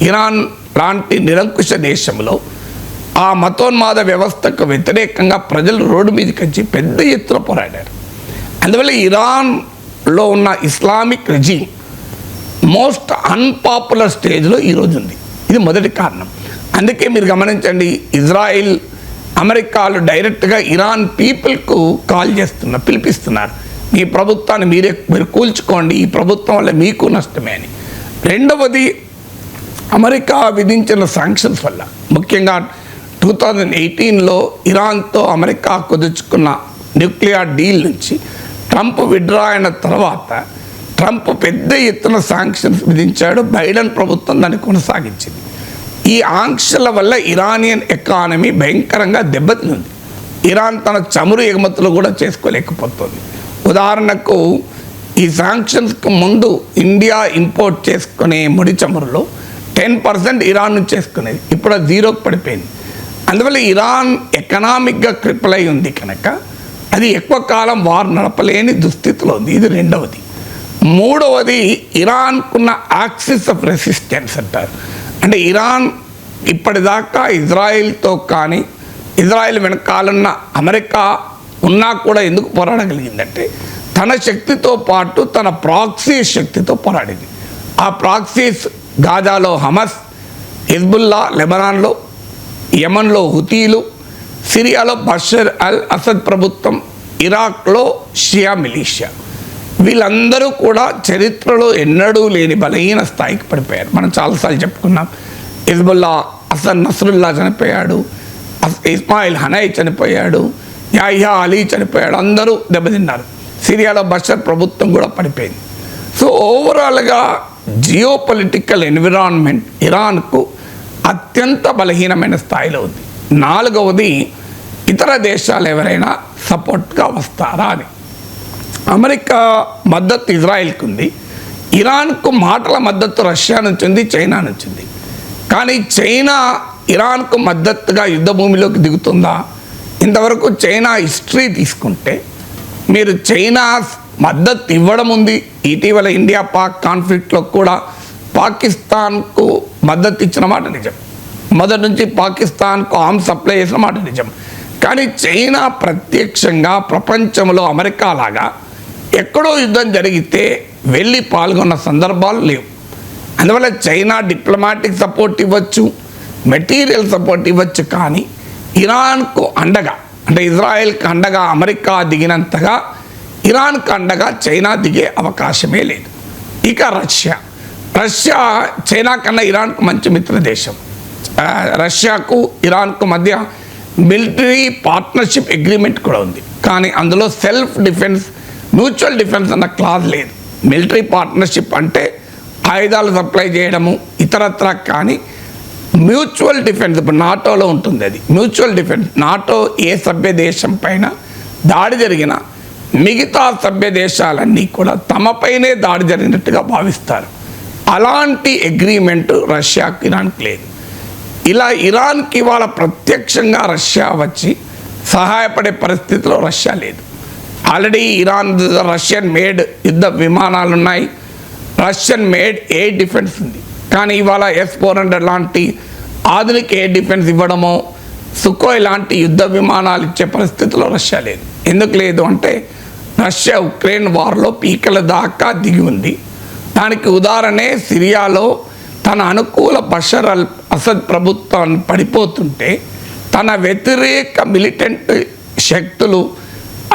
Speaker 2: ఇరాన్ లాంటి నిరంకుశ దేశంలో ఆ మతోన్మాద వ్యవస్థకు వ్యతిరేకంగా ప్రజలు రోడ్డు మీదకి వచ్చి పెద్ద ఎత్తున పోరాడారు. అందువల్ల ఇరాన్లో ఉన్న ఇస్లామిక్ రెజీమ్ మోస్ట్ అన్పాపులర్ స్టేజ్లో ఈరోజు ఉంది. ఇది మొదటి కారణం. అందుకే మీరు గమనించండి, ఇజ్రాయిల్ అమెరికాలు డైరెక్ట్గా ఇరాన్ పీపుల్కు కాల్ చేస్తున్నారు, పిలిపిస్తున్నారు, మీ ప్రభుత్వాన్ని మీరు కూల్చుకోండి, ఈ ప్రభుత్వం వల్ల మీకు నష్టమే అని. రెండవది, అమెరికా విధించిన శాంక్షన్స్ వల్ల, ముఖ్యంగా 2018లో ఇరాన్తో అమెరికా కుదుర్చుకున్న న్యూక్లియర్ డీల్ నుంచి ట్రంప్ విత్డ్రా అయిన తర్వాత ట్రంప్ పెద్ద ఎత్తున శాంక్షన్స్ విధించాడు. బైడెన్ ప్రభుత్వం దాన్ని కొనసాగించింది. ఈ ఆంక్షల వల్ల ఇరానియన్ ఎకానమీ భయంకరంగా దెబ్బతింది. ఇరాన్ తన చమురు ఎగుమతులు కూడా చేసుకోలేకపోతుంది. ఉదాహరణకు ఈ శాంక్షన్స్కు ముందు ఇండియా ఇంపోర్ట్ చేసుకునే ముడి చమురులో 10% ఇరాన్ నుంచి చేసుకునేది, ఇప్పుడు అది జీరోకి పడిపోయింది. అందువల్ల ఇరాన్ ఎకనామిక్గా క్రిపుల్ అయి ఉంది కనుక అది ఎక్కువ కాలం వార్ నడపలేని దుస్థితిలో ఉంది. ఇది రెండవది. మూడవది, ఇరాన్కున్న యాక్సిస్ ఆఫ్ రెసిస్టెన్స్ అంటారు. అంటే ఇరాన్ ఇప్పటిదాకా ఇజ్రాయిల్తో కానీ ఇజ్రాయిల్ వెనకాలన్న అమెరికా ఉన్నా కూడా ఎందుకు పోరాడగలిగిందంటే తన శక్తితో పాటు తన ప్రాక్సీ శక్తితో పోరాడింది. ఆ ప్రాక్సీస్ గాజాలో హమస్, హిజ్బుల్లా లెబనాన్లో, యమన్లో హుతీలు, సిరియాలో బషర్ అల్ అసద్ ప్రభుత్వం, ఇరాక్లో షియా మిలీషియా. వీళ్ళందరూ కూడా చరిత్రలో ఎన్నడూ లేని బలహీన స్థాయికి పడిపోయారు. మనం చాలాసార్లు చెప్పుకున్నాం. హిజ్బుల్లా అసద్ నస్రుల్లా చనిపోయాడు, ఇస్మాయిల్ హనై చనిపోయాడు, యాహ్యా అలీ చనిపోయాడు, అందరూ దెబ్బతిన్నారు. సిరియాలో బషర్ ప్రభుత్వం కూడా పడిపోయింది. సో ఓవరాల్గా జియో పొలిటికల్ ఎన్విరాన్మెంట్ ఇరాన్కు అత్యంత బలహీనమైన స్థాయిలో ఉంది. నాలుగవది, ఇతర దేశాలు ఎవరైనా సపోర్ట్గా వస్తారా అని. అమెరికా మద్దతు ఇజ్రాయెల్కి ఉంది, ఇరాన్కు మాటల మద్దతు రష్యా నుంచి ఉంది, చైనా నుంచి ఉంది. కానీ చైనా ఇరాన్కు మద్దతుగా యుద్ధ భూమిలోకి దిగుతుందా? ఇంతవరకు చైనా హిస్టరీ తీసుకుంటే మీరు చైనా మద్దతు ఇవ్వడం ఉంది. ఇటీవల ఇండియా పాక్ కాన్ఫ్లిక్ట్లో కూడా పాకిస్తాన్కు మద్దతు ఇచ్చిన మాట నిజం. మొదటి నుంచి పాకిస్తాన్కు ఆర్మ్స్ సప్లై చేసిన మాట నిజం. కానీ చైనా ప్రత్యక్షంగా ప్రపంచంలో అమెరికా లాగా ఎక్కడో యుద్ధం జరిగితే వెళ్ళి పాల్గొన్న సందర్భాలు లేవు. అందువల్ల చైనా డిప్లొమాటిక్ సపోర్ట్ ఇవ్వచ్చు, మెటీరియల్ సపోర్ట్ ఇవ్వచ్చు, కానీ ఇరాన్కు అండగా, అంటే ఇజ్రాయెల్కి అండగా అమెరికా దిగినంతగా ఇరాన్కు అండగా చైనా దిగే అవకాశమే లేదు. ఇక రష్యా చైనా కన్నా ఇరాన్కు మంచి మిత్ర దేశం. రష్యాకు ఇరాన్కు మధ్య మిలిటరీ పార్ట్నర్షిప్ అగ్రిమెంట్ కూడా ఉంది. కానీ అందులో సెల్ఫ్ డిఫెన్స్, మ్యూచువల్ డిఫెన్స్ అన్న క్లాజ్ లేదు. మిలిటరీ పార్ట్నర్షిప్ అంటే ఆయుధాలు సప్లై చేయడము ఇతరత్ర, కానీ మ్యూచువల్ డిఫెన్స్ ఇప్పుడు నాటోలో ఉంటుంది. అది మ్యూచువల్ డిఫెన్స్. నాటో ఏ సభ్య దేశం పైన దాడి జరిగినా మిగతా సభ్య దేశాలన్నీ కూడా తమపైనే దాడి జరిగినట్టుగా భావిస్తారు. అలాంటి అగ్రిమెంట్ రష్యాకి ఇరాన్కి లేదు. ఇలా ఇరాన్కి ఇవాళ ప్రత్యక్షంగా రష్యా వచ్చి సహాయపడే పరిస్థితిలో రష్యా లేదు. ఆల్రెడీ ఇరాన్ రష్యన్ మేడ్ యుద్ధ విమానాలు ఉన్నాయి, రష్యన్ మేడ్ ఎయిర్ డిఫెన్స్ ఉంది. కానీ ఇవాళ S-400 లాంటి ఆధునిక ఎయిర్ డిఫెన్స్ ఇవ్వడమో, సుకోయ్ లాంటి యుద్ధ విమానాలు ఇచ్చే పరిస్థితిలో రష్యా లేదు. ఎందుకు లేదు అంటే రష్యా ఉక్రెయిన్ వార్లో పీకల దాకా దిగి ఉంది. దానికి ఉదాహరణే సిరియాలో తన అనుకూల బషర్ అల్ అసద్ ప్రభుత్వాన్ని పడిపోతుంటే తన వ్యతిరేక మిలిటెంట్ శక్తులు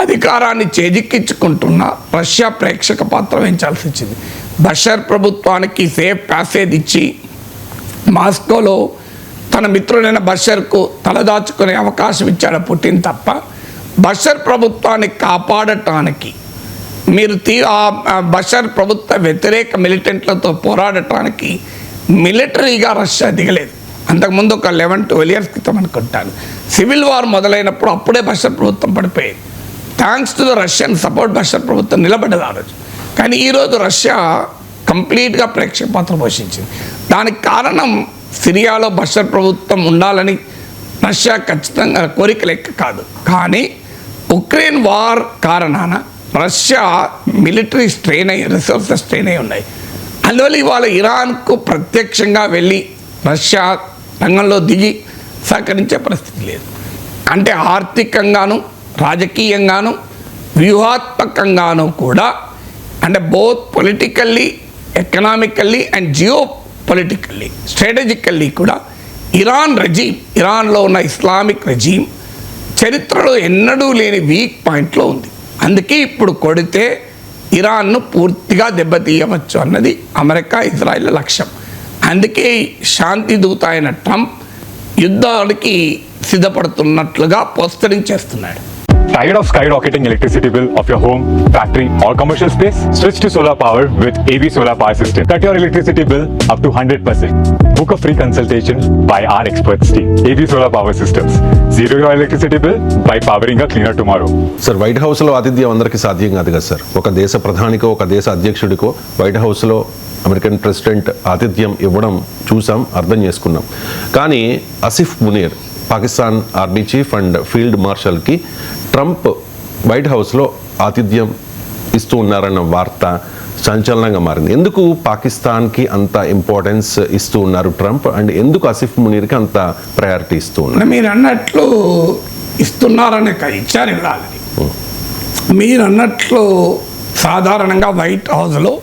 Speaker 2: అధికారాన్ని చేజిక్కించుకుంటున్న రష్యా ప్రేక్షక పాత్ర వహించాల్సి వచ్చింది. బషర్ ప్రభుత్వానికి సేఫ్ ప్యాసేజ్ ఇచ్చి మాస్కోలో తన మిత్రుడైన బషర్కు తలదాచుకునే అవకాశం ఇచ్చాడు పుటిన్ తప్ప, బషర్ ప్రభుత్వాన్ని కాపాడటానికి మీరు బషర్ ప్రభుత్వ వ్యతిరేక మిలిటెంట్లతో పోరాడటానికి మిలిటరీగా రష్యా దిగలేదు. అంతకుముందు ఒక 11-12 ఇయర్స్ క్రితం అనుకుంటాను సివిల్ వార్ మొదలైనప్పుడు అప్పుడే బషర్ ప్రభుత్వం పడిపోయింది. Thanks to the Russian support Bashar ప్రభుత్వం నిలబడ్డది ఆ రోజు. కానీ ఈరోజు రష్యా కంప్లీట్గా ప్రేక్షక పాత్ర పోషించింది. దానికి కారణం సిరియాలో బషర్ ప్రభుత్వం ఉండాలని రష్యా ఖచ్చితంగా కోరిక లెక్క కాదు, కానీ ఉక్రెయిన్ వార్ కారణాన రష్యా మిలిటరీ స్ట్రెయిన్ అయ్యి, రిసోర్సెస్ స్ట్రెయిన్ అయి ఉన్నాయి. అందువల్ల ఇవాళ ఇరాన్కు ప్రత్యక్షంగా వెళ్ళి రష్యా రంగంలో దిగి సహకరించే పరిస్థితి లేదు. అంటే ఆర్థికంగాను, రాజకీయంగాను, వ్యూహాత్మకంగాను కూడా, అంటే both politically, economically and geopolitically, strategically కూడా ఇరాన్ రెజీమ్, ఇరాన్లో ఉన్న ఇస్లామిక్ రెజీమ్ చరిత్రలో ఎన్నడూ లేని వీక్ పాయింట్లో ఉంది. అందుకే ఇప్పుడు కొడితే ఇరాన్ను పూర్తిగా దెబ్బతీయవచ్చు అన్నది అమెరికా, ఇజ్రాయెల్ లక్ష్యం. అందుకే శాంతి దూత అయిన ట్రంప్ యుద్ధానికి సిద్ధపడుతున్నట్లుగా పోస్టరింగ్ చేస్తున్నాడు.
Speaker 3: Tired of skyrocketing electricity bill of your home, factory or commercial space? Switch to solar power with AB Solar Power System. Cut your electricity bill up to 100%. Book a free consultation by our experts team. AB Solar Power Systems. Zero your electricity bill by powering a cleaner tomorrow.
Speaker 1: Sir, white హౌస్లో ఆతిథ్యం అందరికీ సాధ్యం కాదు కదా sir. ఒక దేశ ప్రధానికో ఒక దేశ అధ్యక్షుడికో వైట్ హౌస్లో అమెరికన్ ప్రెసిడెంట్ ఆతిథ్యం ఇవ్వడం చూసాం, అర్థం చేసుకున్నాం. కానీ Asif Munir Pakistan army chief and field మార్షల్కి ట్రంప్ వైట్ హౌస్లో ఆతిథ్యం ఇస్తూ ఉన్నారన్న వార్త సంచలనంగా మారింది. ఎందుకు పాకిస్తాన్కి అంత ఇంపార్టెన్స్ ఇస్తూ ఉన్నారు ట్రంప్, అండ్ ఎందుకు ఆసిఫ్ మునీర్కి అంత ప్రయారిటీ ఇస్తూ ఉన్నారు?
Speaker 2: మీరు అన్నట్లు ఇస్తున్నారనే ఇచ్చారు ఇవ్వాలి. మీరు అన్నట్లు సాధారణంగా వైట్ హౌస్లో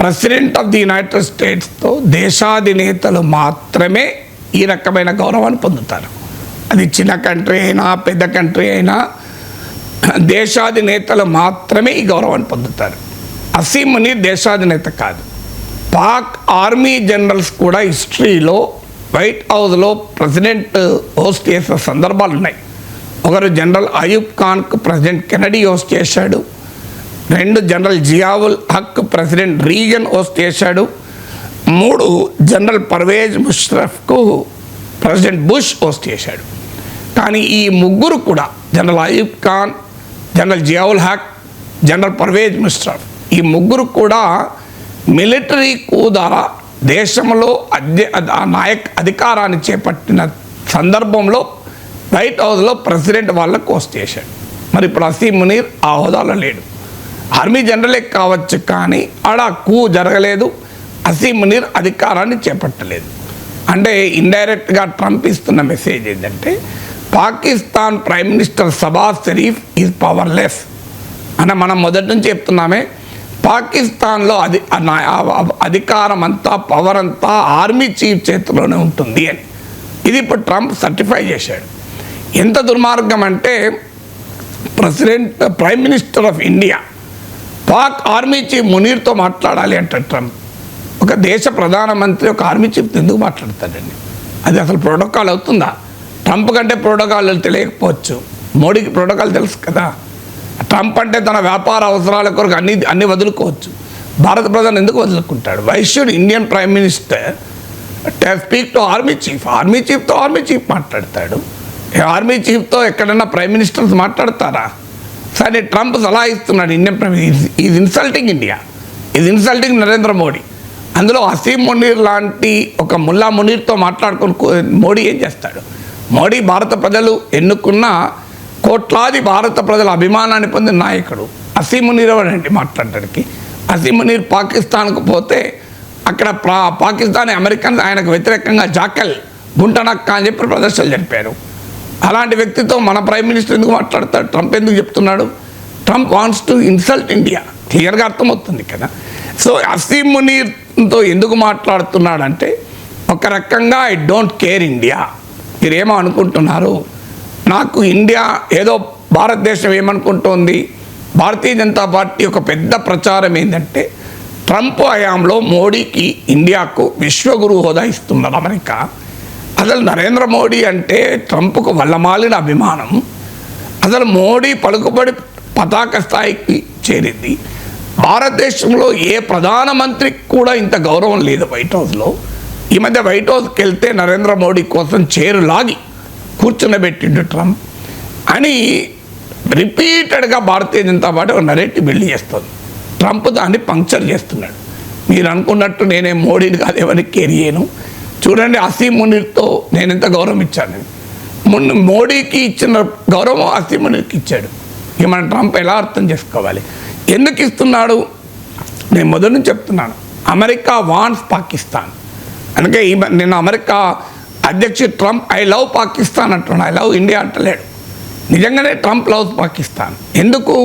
Speaker 2: ప్రెసిడెంట్ ఆఫ్ ది యునైటెడ్ స్టేట్స్తో దేశాధినేతలు మాత్రమే ఈ రకమైన గౌరవాన్ని పొందుతారు. అది చిన్న కంట్రీ అయినా పెద్ద కంట్రీ అయినా దేశాధినేతలు మాత్రమే ఈ గౌరవాన్ని పొందుతారు. అసీమ్ మునీర్ దేశాధినేత కాదు. పాక్ ఆర్మీ జనరల్స్ కూడా హిస్టరీలో వైట్ హౌస్లో ప్రెసిడెంట్ హోస్ట్ చేసిన సందర్భాలు ఉన్నాయి. ఒకరు జనరల్ అయూబ్ ఖాన్కు ప్రెసిడెంట్ కెనడీ హోస్ట్ చేశాడు. 2 general Ziaul Haq president Reagan host చేశాడు. 3 జనరల్ పర్వేజ్ ముషర్రఫ్కు ప్రెసిడెంట్ బుష్ హోస్ట్ చేశాడు. కానీ ఈ ముగ్గురు కూడా general Ayub Khan, general Ziaul Haq, general Pervez Musharraf ఈ ముగ్గురు కూడా మిలిటరీ కూ ద్వారా దేశంలో అధికారాన్ని చేపట్టిన సందర్భంలో వైట్ హౌస్లో ప్రెసిడెంట్ వాళ్ళకు హోస్ట్ చేశాడు. మరి ఇప్పుడు అసీమ్ మునీర్ ఆ హోదాలో లేడు. ఆర్మీ జనరలే కావచ్చు, కానీ ఆడ కూ జరగలేదు. అసీమ్ మునీర్ అధికారాన్ని చేపట్టలేదు. అంటే ఇండైరెక్ట్గా ట్రంప్ ఇస్తున్న మెసేజ్ ఏంటంటే Pakistan prime minister Shahbaz Sharif is powerless అని మనం మొదటి నుంచి చెప్తున్నామే. పాకిస్తాన్లో అధికారం అంతా, పవర్ అంతా ఆర్మీ చీఫ్ చేతిలోనే ఉంటుంది అని ఇది ఇప్పుడు ట్రంప్ సర్టిఫై చేశాడు. ఎంత దుర్మార్గం అంటే prime minister of India Pak army chief మునీర్తో మాట్లాడాలి అంటే ట్రంప్. ఒక దేశ ప్రధానమంత్రి ఒక ఆర్మీ చీఫ్తో ఎందుకు మాట్లాడతాడండి? అది అసలు ప్రోటోకాల్ అవుతుందా? ట్రంప్ కంటే ప్రోటోకాల్ తెలియకపోవచ్చు, మోడీకి ప్రోటోకాల్ తెలుసు కదా. ట్రంప్ అంటే తన వ్యాపార అవసరాల కొరకు అన్ని వదులుకోవచ్చు. భారత ప్రధాని ఎందుకు వదులుకుంటాడు? Why should Indian prime minister speak to army chief? Army చీఫ్తో ఆర్మీ చీఫ్ మాట్లాడతాడు. ఆర్మీ చీఫ్తో ఎక్కడన్నా ప్రైమ్ మినిస్టర్స్ మాట్లాడతారా? సరే, ట్రంప్ సలహా ఇస్తున్నాడు Indian prime minister is insulting India, is insulting Narendra Modi. అందులో అసీమ్ మునీర్ లాంటి ఒక ముల్లా మునీర్తో మాట్లాడుకుని మోడీ ఏం చేస్తాడు? మోడీ భారత ప్రజలు ఎన్నుకున్న కోట్లాది భారత ప్రజల అభిమానాన్ని పొందిన నాయకుడు. అసీమ్ మునీర్ ఎవరండి మాట్లాడడానికి? అసీమ్ మునీర్ పాకిస్తాన్కు పోతే అక్కడ పాకిస్తానీ అమెరికన్స్ ఆయనకు వ్యతిరేకంగా జాకల్ గుంటనక్క అని చెప్పి ప్రదర్శనలు జరిపారు. అలాంటి వ్యక్తితో మన ప్రైమ్ మినిస్టర్ ఎందుకు మాట్లాడతాడు? ట్రంప్ ఎందుకు చెప్తున్నాడు? Trump wants to insult India, క్లియర్గా అర్థమవుతుంది కదా. సో అసీమ్ మునీర్తో ఎందుకు మాట్లాడుతున్నాడంటే ఒక రకంగా ఐ డోంట్ కేర్ ఇండియా. మీరేమో అనుకుంటున్నారు, నాకు ఇండియా ఏదో భారతదేశం ఏమనుకుంటోంది? భారతీయ జనతా పార్టీ ఒక పెద్ద ప్రచారం ఏంటంటే ట్రంప్ హయాంలో మోడీకి ఇండియాకు విశ్వగురు హోదా ఇస్తున్నారు అమెరికా. అసలు నరేంద్ర మోడీ అంటే ట్రంప్కు వల్లమాలిన అభిమానం. అసలు మోడీ పలుకుబడి పతాక స్థాయికి చేరింది. భారతదేశంలో ఏ ప్రధానమంత్రికి కూడా ఇంత గౌరవం లేదు వైట్ హౌస్లో. ఈ మధ్య వైట్ హౌస్కి వెళ్తే నరేంద్ర మోడీ కోసం చైరు లాగి కూర్చునబెట్టిండు ట్రంప్ అని రిపీటెడ్గా భారతీయ జనతా పార్టీ ఒక నరేటివ్ బిల్డ్ చేస్తుంది. ట్రంప్ దాన్ని పంక్చర్ చేస్తున్నాడు. మీరు అనుకున్నట్టు నేనే మోడీని కాదు ఎవరికి కేర్ చేయను. చూడండి, అసీమ్ మునీర్తో నేను ఎంత గౌరవం ఇచ్చాను. మోడీకి ఇచ్చిన గౌరవం అసీమ్ మునీర్కి ఇచ్చాడు. ఇక మన ట్రంప్ ఎలా అర్థం చేసుకోవాలి? ఎందుకు ఇస్తున్నాడు? నేను మొదటి నుంచి చెప్తున్నాను, అమెరికా వాంట్స్ పాకిస్తాన్. అందుకే నిన్న అమెరికా అధ్యక్షుడు ట్రంప్ ఐ లవ్ పాకిస్తాన్ అంటున్నాడు, ఐ లవ్ ఇండియా అంటలేడు. నిజంగానే ట్రంప్ లవ్స్ పాకిస్తాన్. ఎందుకు?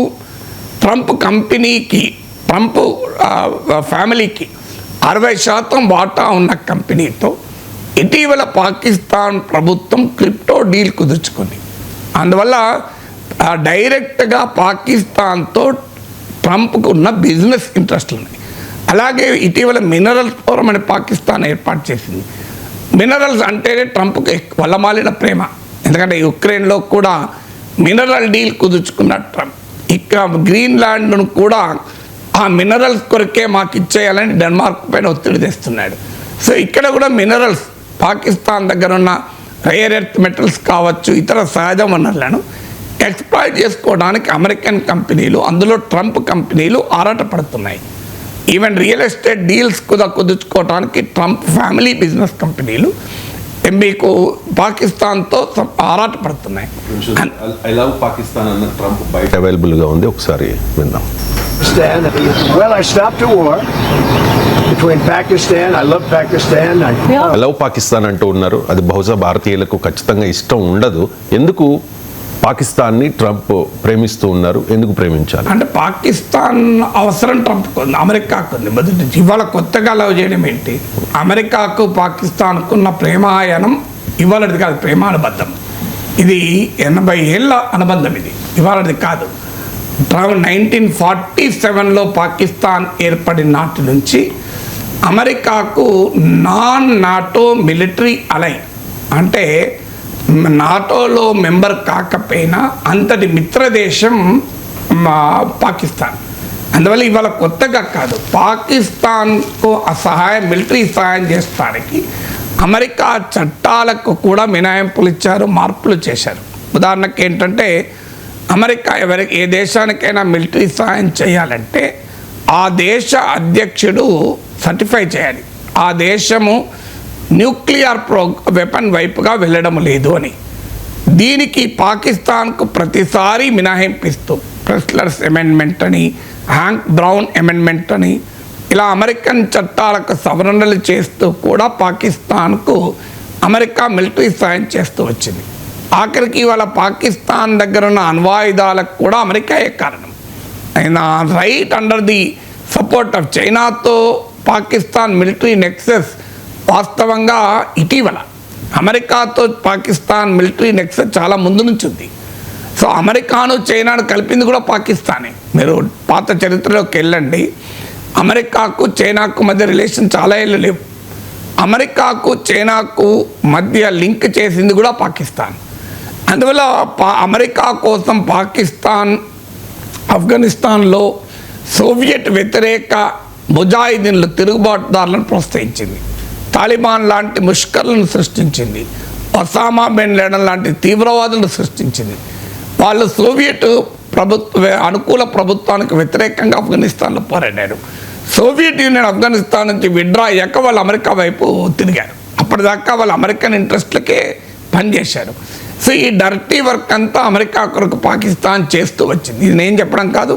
Speaker 2: ట్రంప్ కంపెనీకి, ట్రంప్ ఫ్యామిలీకి 60% వాటా ఉన్న కంపెనీతో ఇటీవల పాకిస్తాన్ ప్రభుత్వం క్రిప్టో డీల్ కుదుర్చుకుంది. అందువల్ల డైరెక్ట్గా పాకిస్తాన్తో ట్రంప్కు ఉన్న బిజినెస్ ఇంట్రెస్ట్లు ఉన్నాయి. అలాగే ఇటీవల మినరల్స్ ఫోరం అని పాకిస్తాన్ ఏర్పాటు చేసింది. మినరల్స్ అంటేనే ట్రంప్కి వల్లమాలిన ప్రేమ. ఎందుకంటే యుక్రెయిన్లో కూడా మినరల్ డీల్ కుదుర్చుకున్న ట్రంప్ ఇక గ్రీన్లాండ్ను కూడా ఆ మినరల్స్ కొరకే మాకు ఇచ్చేయాలని డెన్మార్క్ పైన ఒత్తిడి తెస్తున్నాడు. సో ఇక్కడ కూడా మినరల్స్ పాకిస్తాన్ దగ్గర ఉన్న రేర్ ఎర్త్ మెటల్స్ కావచ్చు, ఇతర సహజ వనరులను ఎక్స్ప్లాయిట్ చేసుకోవడానికి అమెరికన్ కంపెనీలు, అందులో ట్రంప్ కంపెనీలు ఆరాటపడుతున్నాయి. ఈవెన్ రియల్ ఎస్టేట్ డీల్స్ కూడా కుదుర్చుకోవడానికి ట్రంప్ ఫ్యామిలీ బిజినెస్ కంపెనీలు మీకు పాకిస్తాన్తో ఆరాటపడుతున్నాయి.
Speaker 1: ఐ లవ్ పాకిస్తాన్ అన్న ట్రంప్ బయట అవైలబుల్గా ఉంది, ఒకసారి విందాం.
Speaker 4: Well, I stopped a war between Pakistan. I love Pakistan.
Speaker 1: I love Pakistan అంటూ ఉన్నారు. అది బహుశా భారతీయులకు ఖచ్చితంగా ఇష్టం ఉండదు. ఎందుకు పాకిస్తాన్ని ట్రంప్ ప్రేమిస్తూ ఉన్నారు? ఎందుకు ప్రేమించాలి?
Speaker 2: అంటే పాకిస్తాన్ అవసరం ట్రంప్కు ఉంది, అమెరికాకు ఉంది. మొదటి నుంచి ఇవాళ కొత్తగా లవ్ చేయడం ఏంటి? అమెరికాకు పాకిస్తాన్కు ఉన్న ప్రేమాయణం ఇవాళది కాదు, ప్రేమానుబంధం. ఇది 80 ఏళ్ళ అనుబంధం. ఇది ఇవాళది కాదు. 1947లో పాకిస్తాన్ ఏర్పడిన నాటి నుంచి అమెరికాకు నాన్ నాటో మిలిటరీ అలై, అంటే నాటోలో మెంబర్ కాకపోయినా అంతటి మిత్రదేశం పాకిస్తాన్. అందువల్ల ఇవాళ కొత్తగా కాదు, పాకిస్తాన్కు సహాయం, మిలిటరీ సహాయం చేస్తానికి అమెరికా చట్టాలకు కూడా మినహాయింపులు ఇచ్చారు, మార్పులు చేశారు. ఉదాహరణకు ఏంటంటే అమెరికా ఏ దేశానికైనా మిలిటరీ సహాయం చేయాలంటే ఆ దేశ అధ్యక్షుడు సర్టిఫై చేయాలి ఆ దేశము న్యూక్లియర్ వెపన్ వైపుగా వెళ్ళడం లేదు అని. దీనికి పాకిస్తాన్కు ప్రతిసారి మినహాయింపిస్తూ ప్రెస్లర్స్ అమెండ్మెంట్ అని, హ్యాంక్ బ్రౌన్ అమెండ్మెంట్ అని, ఇలా అమెరికన్ చట్టాలకు సవరణలు చేస్తూ కూడా పాకిస్తాన్కు అమెరికా మిలిటరీ సహాయం చేస్తూ వచ్చింది. ఆఖరికి ఇవాళ పాకిస్తాన్ దగ్గర ఉన్న అణ్వాయుధాలకు కూడా అమెరికాయే కారణం. ఆయన right under the support of చైనాతో పాకిస్తాన్ మిలిటరీ నెక్సెస్ వాస్తవంగా ఇటీవల అమెరికాతో పాకిస్తాన్ మిలిటరీ నెక్సెస్ చాలా ముందు నుంచి ఉంది. సో అమెరికాను చైనాను కలిపింది కూడా పాకిస్తానే. మీరు పాత చరిత్రలోకి వెళ్ళండి, అమెరికాకు చైనాకు మధ్య రిలేషన్ చాలా ఏళ్ళు లేవు. అమెరికాకు చైనాకు మధ్య లింక్ చేసింది కూడా పాకిస్తాన్. అందువల్ల అమెరికా కోసం పాకిస్తాన్ ఆఫ్ఘనిస్తాన్లో సోవియట్ వ్యతిరేక ముజాహిదీన్లు, తిరుగుబాటుదారులను ప్రోత్సహించింది. తాలిబాన్ లాంటి ముష్కర్లను సృష్టించింది. ఒసామా బిన్ లాడెన్ లాంటి తీవ్రవాదులను సృష్టించింది. వాళ్ళు సోవియట్ అనుకూల ప్రభుత్వానికి వ్యతిరేకంగా ఆఫ్ఘనిస్తాన్లో పోరాడారు. సోవియట్ యూనియన్ ఆఫ్ఘనిస్తాన్ నుంచి విడ్రా అయ్యాక వాళ్ళు అమెరికా వైపు తిరిగారు. అప్పటిదాకా వాళ్ళు అమెరికన్ ఇంట్రెస్ట్లకే పనిచేశారు. సో ఈ డర్టీ వర్క్ అంతా అమెరికా కొరకు పాకిస్తాన్ చేస్తూ వచ్చింది. ఇది నేను చెప్పడం కాదు,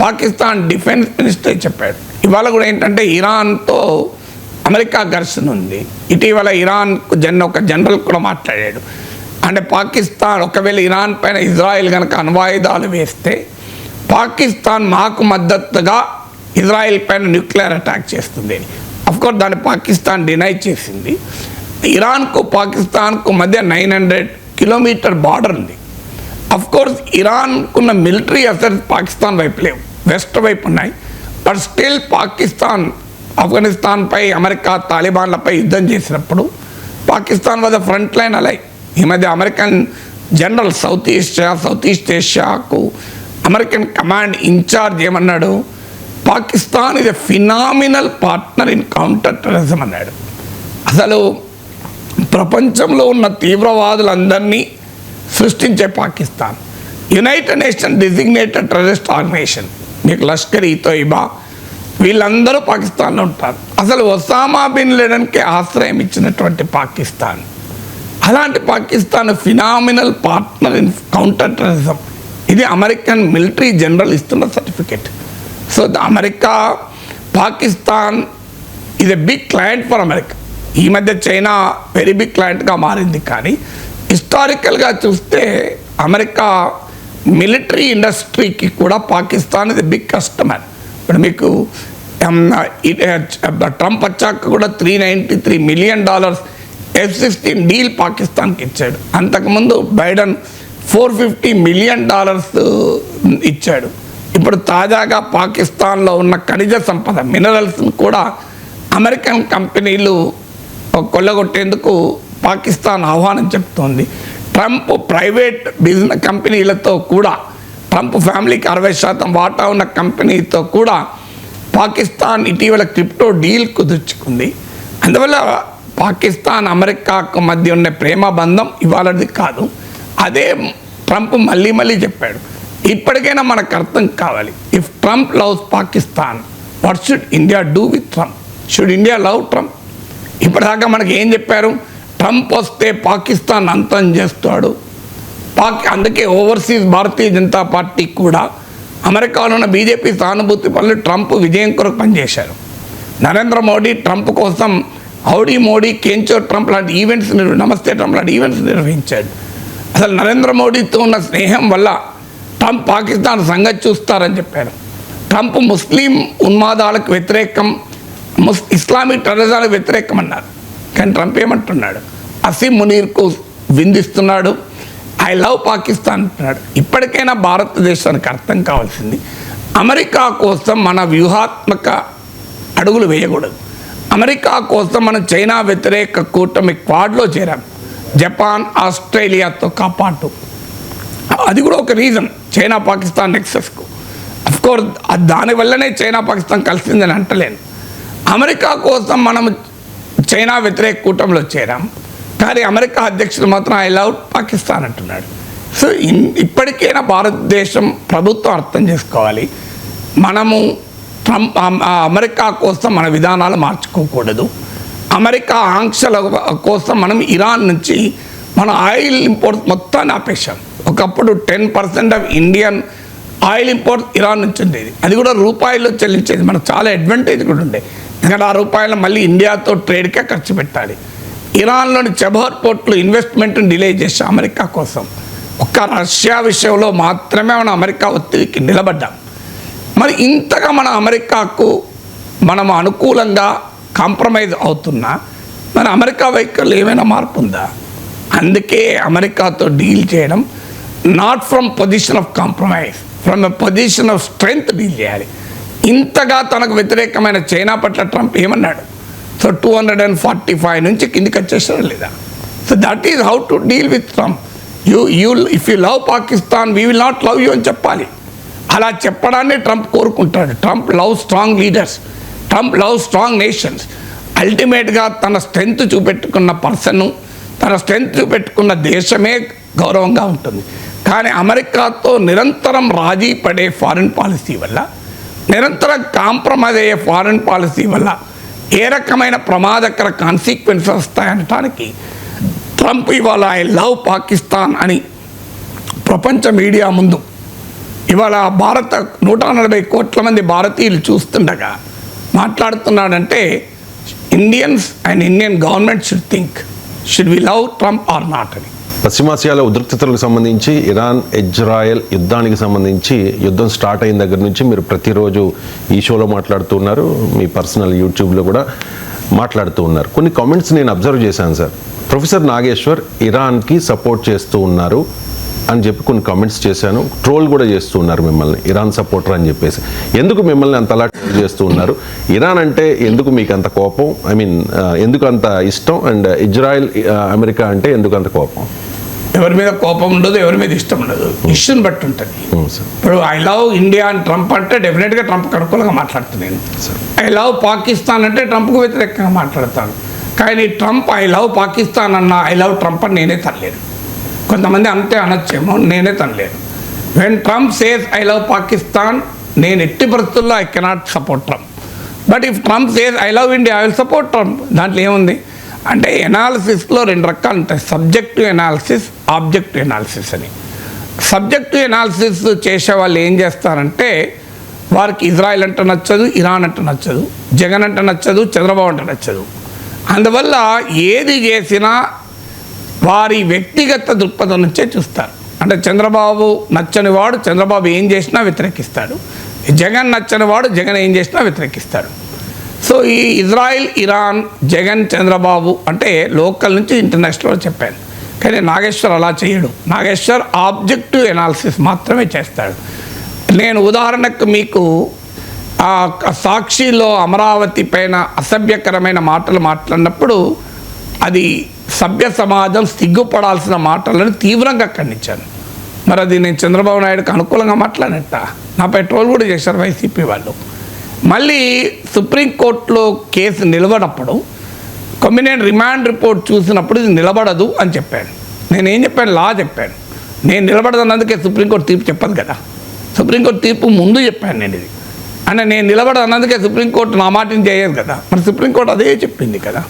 Speaker 2: పాకిస్తాన్ డిఫెన్స్ మినిస్టర్ చెప్పాడు. ఇవాళ కూడా ఏంటంటే ఇరాన్తో అమెరికా ఘర్షణ ఉంది. ఇటీవల ఇరాన్కు ఒక జనరల్ కూడా మాట్లాడాడు. అంటే పాకిస్తాన్ ఒకవేళ ఇరాన్ పైన ఇజ్రాయెల్ కనుక అణ్వాయుధాలు వేస్తే పాకిస్తాన్ మాకు మద్దతుగా ఇజ్రాయెల్ పైన న్యూక్లియర్ అటాక్ చేస్తుంది. అఫ్కోర్స్ దాన్ని పాకిస్తాన్ డినై చేసింది. ఇరాన్కు పాకిస్తాన్కు మధ్య 900 కిలోమీటర్ బార్డర్ ఉంది. అఫ్కోర్స్ ఇరాన్కున్న మిలిటరీ అసెట్స్ పాకిస్తాన్ వైపు లేవు, వెస్ట్ వైపు ఉన్నాయి. బట్ స్టిల్ పాకిస్తాన్ ఆఫ్ఘనిస్తాన్పై అమెరికా తాలిబాన్లపై యుద్ధం చేసినప్పుడు Pakistan was front line ally. ఈ మధ్య అమెరికన్ జనరల్ సౌత్ ఈస్ట్ ఏషియాకు అమెరికన్ కమాండ్ ఇన్ఛార్జ్ ఏమన్నాడు, పాకిస్తాన్ ఇది phenomenal partner in counter terrorism అన్నాడు. అసలు ప్రపంచంలో ఉన్న తీవ్రవాదులందరినీ సృష్టించే Pakistan United Nation designated terrorist organisation, మీకు లష్కర్ ఈ తోయిబా వీళ్ళందరూ పాకిస్తాన్లో ఉంటారు. అసలు ఒసామా బిన్ లాడెన్కి ఆశ్రయం ఇచ్చినటువంటి పాకిస్తాన్, అలాంటి Pakistan phenomenal partner in counter terrorism, ఇది అమెరికన్ మిలిటరీ జనరల్ ఇస్తున్న సర్టిఫికెట్. సో అమెరికా పాకిస్తాన్ ఇది a big client for America. ఈ మధ్య చైనా వెరీ బిగ్ క్లయింట్గా మారింది. కానీ హిస్టారికల్గా చూస్తే అమెరికా మిలిటరీ ఇండస్ట్రీకి కూడా పాకిస్తాన్ ఇది బిగ్ కస్టమర్. ఇప్పుడు మీకు ట్రంప్ వచ్చాక కూడా $393 మిలియన్ F-16 డీల్ పాకిస్తాన్కి ఇచ్చాడు. అంతకుముందు బైడెన్ $450 మిలియన్ ఇచ్చాడు. ఇప్పుడు తాజాగా పాకిస్తాన్లో ఉన్న ఖనిజ సంపద మినరల్స్ని కూడా అమెరికన్ కంపెనీలు కొల్లగొట్టేందుకు పాకిస్తాన్ ఆహ్వానం చెప్తోంది. ట్రంప్ ప్రైవేట్ బిజినెస్ కంపెనీలతో కూడా, ట్రంప్ ఫ్యామిలీకి 60% వాటా ఉన్న కంపెనీతో కూడా పాకిస్తాన్ ఇటీవల క్రిప్టో డీల్ కుదుర్చుకుంది. అందువల్ల పాకిస్తాన్ అమెరికాకు మధ్య ఉన్న ప్రేమ బంధం ఇవాళది కాదు. అదే ట్రంప్ మళ్ళీ మళ్ళీ చెప్పాడు. ఇప్పటికైనా మనకు అర్థం కావాలి, if Trump loves Pakistan, what should India do with Trump? Should India love Trump? ఇప్పటిదాకా మనకి ఏం చెప్పారు? ట్రంప్ వస్తే పాకిస్తాన్ అంతం చేస్తాడు. అందుకే ఓవర్సీస్ భారతీయ జనతా పార్టీ కూడా అమెరికాలో ఉన్న బీజేపీ సానుభూతి పనులు ట్రంప్ విజయం కొరకు పనిచేశారు. నరేంద్ర మోడీ ట్రంప్ కోసం హౌడీ మోడీ, కేంచో ట్రంప్ లాంటి ఈవెంట్స్, నమస్తే ట్రంప్ లాంటి ఈవెంట్స్ నిర్వహించాడు. అసలు నరేంద్ర మోడీతో ఉన్న స్నేహం వల్ల ట్రంప్ పాకిస్తాన్ సంగతి చూస్తారని చెప్పారు. ట్రంప్ ముస్లిం ఉన్మాదాలకు వ్యతిరేకం, ఇస్లామిక్ టెర్రరిజానికి వ్యతిరేకం అన్నారు. కానీ ట్రంప్ ఏమంటున్నాడు? అసీం మునీర్కు విందిస్తున్నాడు, ఐ లవ్ పాకిస్తాన్ అంటున్నాడు. ఇప్పటికైనా భారతదేశానికి అర్థం కావాల్సింది, అమెరికా కోసం మన వ్యూహాత్మక అడుగులు వేయకూడదు. అమెరికా కోసం మనం చైనా వ్యతిరేక కూటమి క్వాడ్లో చేరాం, జపాన్, ఆస్ట్రేలియాతో కాపాటు. అది కూడా ఒక రీజన్ చైనా పాకిస్తాన్ నెక్సెస్కు. అఫ్కోర్స్ దానివల్లనే చైనా పాకిస్తాన్ కలిసిందని అంటలేను. అమెరికా కోసం మనం చైనా వ్యతిరేక కూటమిలో చేరాం, కానీ అమెరికా అధ్యక్షుడు మాత్రం ఐ లవ్ పాకిస్తాన్ అంటున్నాడు. సో ఇప్పటికైనా భారతదేశం ప్రభుత్వం అర్థం చేసుకోవాలి, మనము ట్రంప్ అమెరికా కోసం మన విధానాలు మార్చుకోకూడదు. అమెరికా ఆంక్షల కోసం మనం ఇరాన్ నుంచి మన ఆయిల్ ఇంపోర్ట్ మొత్తాన్ని ఆపేశాం. ఒకప్పుడు 10% of Indian oil import Iran నుంచి ఉండేది, అది కూడా రూపాయల్లో చెల్లించేది. మనకు చాలా అడ్వాంటేజ్ కూడా ఉండే, ఎందుకంటే ఆ రూపాయలు మళ్ళీ ఇండియాతో ట్రేడ్కే ఖర్చు పెట్టాలి. ఇరాన్లోని చబహర్ పోర్ట్లు ఇన్వెస్ట్మెంట్ని డిలే చేసి అమెరికా కోసం, ఒక్క రష్యా విషయంలో మాత్రమే మనం అమెరికా ఒత్తిడికి నిలబడ్డాం. మరి ఇంతగా మన అమెరికాకు మనం అనుకూలంగా కాంప్రమైజ్ అవుతున్నా మన అమెరికా వైఖరిలో ఏమైనా మార్పు ఉందా? అందుకే అమెరికాతో డీల్ చేయడం not from position of compromise, from a position of strength deal చేయాలి. ఇంతగా తనకు వ్యతిరేకమైన చైనా పట్ల ట్రంప్ ఏమన్నాడు? సో 245 నుంచి కిందికి వచ్చేసారా లేదా? So that is how to deal with Trump. If you love Pakistan, we will not love you అని చెప్పాలి. అలా చెప్పడాన్ని ట్రంప్ కోరుకుంటాడు. Trump love strong leaders, Trump love strong nations. అల్టిమేట్గా తన స్ట్రెంగ్త్ చూపెట్టుకున్న పర్సన్, తన స్ట్రెంగ్త్ చూపెట్టుకున్న దేశమే గౌరవంగా ఉంటుంది. కానీ అమెరికాతో నిరంతరం రాజీ పడే ఫారిన్ పాలసీ వల్ల, నిరంతరం కాంప్రమైజ్ అయ్యే ఫారిన్ పాలసీ వల్ల ఏ రకమైన ప్రమాదకర కాన్సిక్వెన్సెస్ వస్తాయనటానికి ట్రంప్ ఇవాళ ఐ లవ్ పాకిస్తాన్ అని ప్రపంచ మీడియా ముందు ఇవాళ 140 కోట్ల మంది భారతీయులు చూస్తుండగా మాట్లాడుతున్నాడంటే, Indians and Indian government should think, should we love Trump or not అని.
Speaker 1: పశ్చిమాసియాలో ఉద్రిక్తతలకు సంబంధించి, ఇరాన్ ఇజ్రాయెల్ యుద్ధానికి సంబంధించి, యుద్ధం స్టార్ట్ అయిన దగ్గర నుంచి మీరు ప్రతిరోజు ఈ షోలో మాట్లాడుతూ ఉన్నారు, మీ పర్సనల్ యూట్యూబ్లో కూడా మాట్లాడుతూ ఉన్నారు. కొన్ని కామెంట్స్ నేను అబ్జర్వ్ చేశాను సార్. ప్రొఫెసర్ నాగేశ్వర్ ఇరాన్కి సపోర్ట్ చేస్తూ ఉన్నారు అని చెప్పి కొన్ని కామెంట్స్ చేశాను. ట్రోల్ కూడా చేస్తూ ఉన్నారు మిమ్మల్ని, ఇరాన్ సపోర్టర్ అని చెప్పేసి. ఎందుకు మిమ్మల్ని అంతలా ట్రోల్ చేస్తూ ఉన్నారు? ఇరాన్ అంటే ఎందుకు మీకు అంత కోపం? ఐ మీన్ ఎందుకు అంత ఇష్టం? అండ్ ఇజ్రాయెల్ అమెరికా అంటే ఎందుకు అంత కోపం?
Speaker 2: ఎవరి మీద కోపం ఉండదు, ఎవరి మీద ఇష్టం ఉండదు, ఇష్యూని బట్టి ఉంటుంది. ఇప్పుడు ఐ లవ్ ఇండియా అని ట్రంప్ అంటే డెఫినెట్గా ట్రంప్కి అనుకూలంగా మాట్లాడుతున్నాను. ఐ లవ్ పాకిస్తాన్ అంటే ట్రంప్కు వ్యతిరేకంగా మాట్లాడతాను. కానీ ట్రంప్ ఐ లవ్ పాకిస్తాన్ అన్న ఐ లవ్ ట్రంప్ అని నేనే తనలేను. కొంతమంది అంతే అనొచ్చేమో, నేనే తనలేను. When Trump says I love Pakistan, నేను ఎట్టి పరిస్థితుల్లో I cannot support Trump. But if Trump says I love India, I will support Trump. దాంట్లో ఏముంది అంటే, ఎనాలిసిస్లో 2 రకాలు ఉంటాయి, సబ్జెక్టివ్ ఎనాలిసిస్, ఆబ్జెక్టివ్ ఎనాలిసిస్ అని. సబ్జెక్టివ్ ఎనాలిసిస్ చేసే వాళ్ళు ఏం చేస్తారంటే, వారికి ఇజ్రాయెల్ అంటే నచ్చదు, ఇరాన్ అంటే నచ్చదు, జగన్ అంటే నచ్చదు, చంద్రబాబు అంటే నచ్చదు. అందువల్ల ఏది చేసినా వారి వ్యక్తిగత దృక్పథం నుంచే చూస్తారు. అంటే చంద్రబాబు నచ్చని వాడు చంద్రబాబు ఏం చేసినా వ్యతిరేకిస్తాడు, జగన్ నచ్చని వాడు జగన్ ఏం చేసినా వ్యతిరేకిస్తాడు. సో ఈ ఇజ్రాయిల్, ఇరాన్, జగన్, చంద్రబాబు అంటే లోకల్ నుంచి ఇంటర్నేషనల్ చెప్పాను. కానీ నాగేశ్వర్ అలా చేయడు. నాగేశ్వర్ ఆబ్జెక్టివ్ ఎనాలిసిస్ మాత్రమే చేస్తాడు. నేను ఉదాహరణకు మీకు సాక్షిలో అమరావతి పైన అసభ్యకరమైన మాటలు మాట్లాడినప్పుడు అది సభ్య సమాజం సిగ్గుపడాల్సిన మాటలను తీవ్రంగా ఖండించాను. మరి అది నేను చంద్రబాబు నాయుడుకి అనుకూలంగా మాట్లాడినట్ట. నాపై ట్రోల్ కూడా చేశారు వైసీపీ వాళ్ళు. మళ్ళీ సుప్రీంకోర్టులో కేసు నిలబడప్పుడు కొమ్మినేని రిమాండ్ రిపోర్ట్ చూసినప్పుడు ఇది నిలబడదు అని చెప్పాను. నేనేం చెప్పాను? లా చెప్పాను. నేను నిలబడదన్నందుకే సుప్రీంకోర్టు తీర్పు చెప్పదు కదా. సుప్రీంకోర్టు తీర్పు ముందు చెప్పాను నేను ఇది. అంటే నేను నిలబడదన్నందుకే సుప్రీంకోర్టు నా మాటని చేయదు కదా. మరి సుప్రీంకోర్టు అదే చెప్పింది కదా.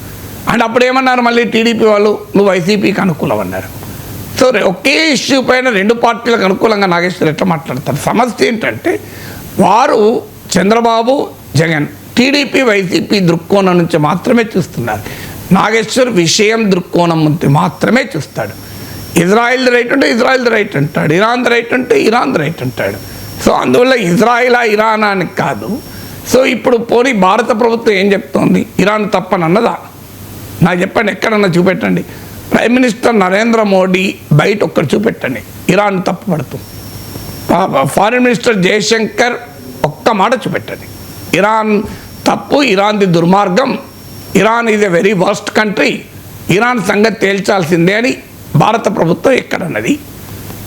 Speaker 2: అంటే అప్పుడు ఏమన్నారు మళ్ళీ టీడీపీ వాళ్ళు, నువ్వు వైసీపీకి అనుకూలం అన్నారు. సో ఒకే ఇష్యూ పైన రెండు పార్టీలకు అనుకూలంగా నాగేశ్వర్ ఎట్లా మాట్లాడతారు? సమస్య ఏంటంటే వారు చంద్రబాబు, జగన్ టీడీపీ వైసీపీ దృక్కోణం నుంచి మాత్రమే చూస్తున్నారు. నాగేశ్వర్ విషయం దృక్కోణం నుంచి మాత్రమే చూస్తాడు. ఇజ్రాయిల్ రైట్ అంటే ఇజ్రాయిల్ రైట్ అంటాడు, ఇరాన్ రైట్ అంటే ఇరాన్ రైట్ అంటాడు. సో అందువల్ల ఇజ్రాయిలా ఇరానా అని కాదు. సో ఇప్పుడు పోనీ భారత ప్రభుత్వం ఏం చెప్తోంది? ఇరాన్ తప్పని అన్నదా? నాకు చెప్పండి, ఎక్కడన్నా చూపెట్టండి. ప్రైమ్ మినిస్టర్ నరేంద్ర మోడీ బయట ఒక్కటి చూపెట్టండి ఇరాన్ తప్పు పడుతూ. ఫారిన్ మినిస్టర్ జయశంకర్ ఒక్క మాట చూపెట్టండి ఇరాన్ తప్పు, ఇరాన్ది దుర్మార్గం, Iran is a very worst country, Iran సంగతి తేల్చాల్సిందే అని భారత ప్రభుత్వం ఎక్కడన్నది?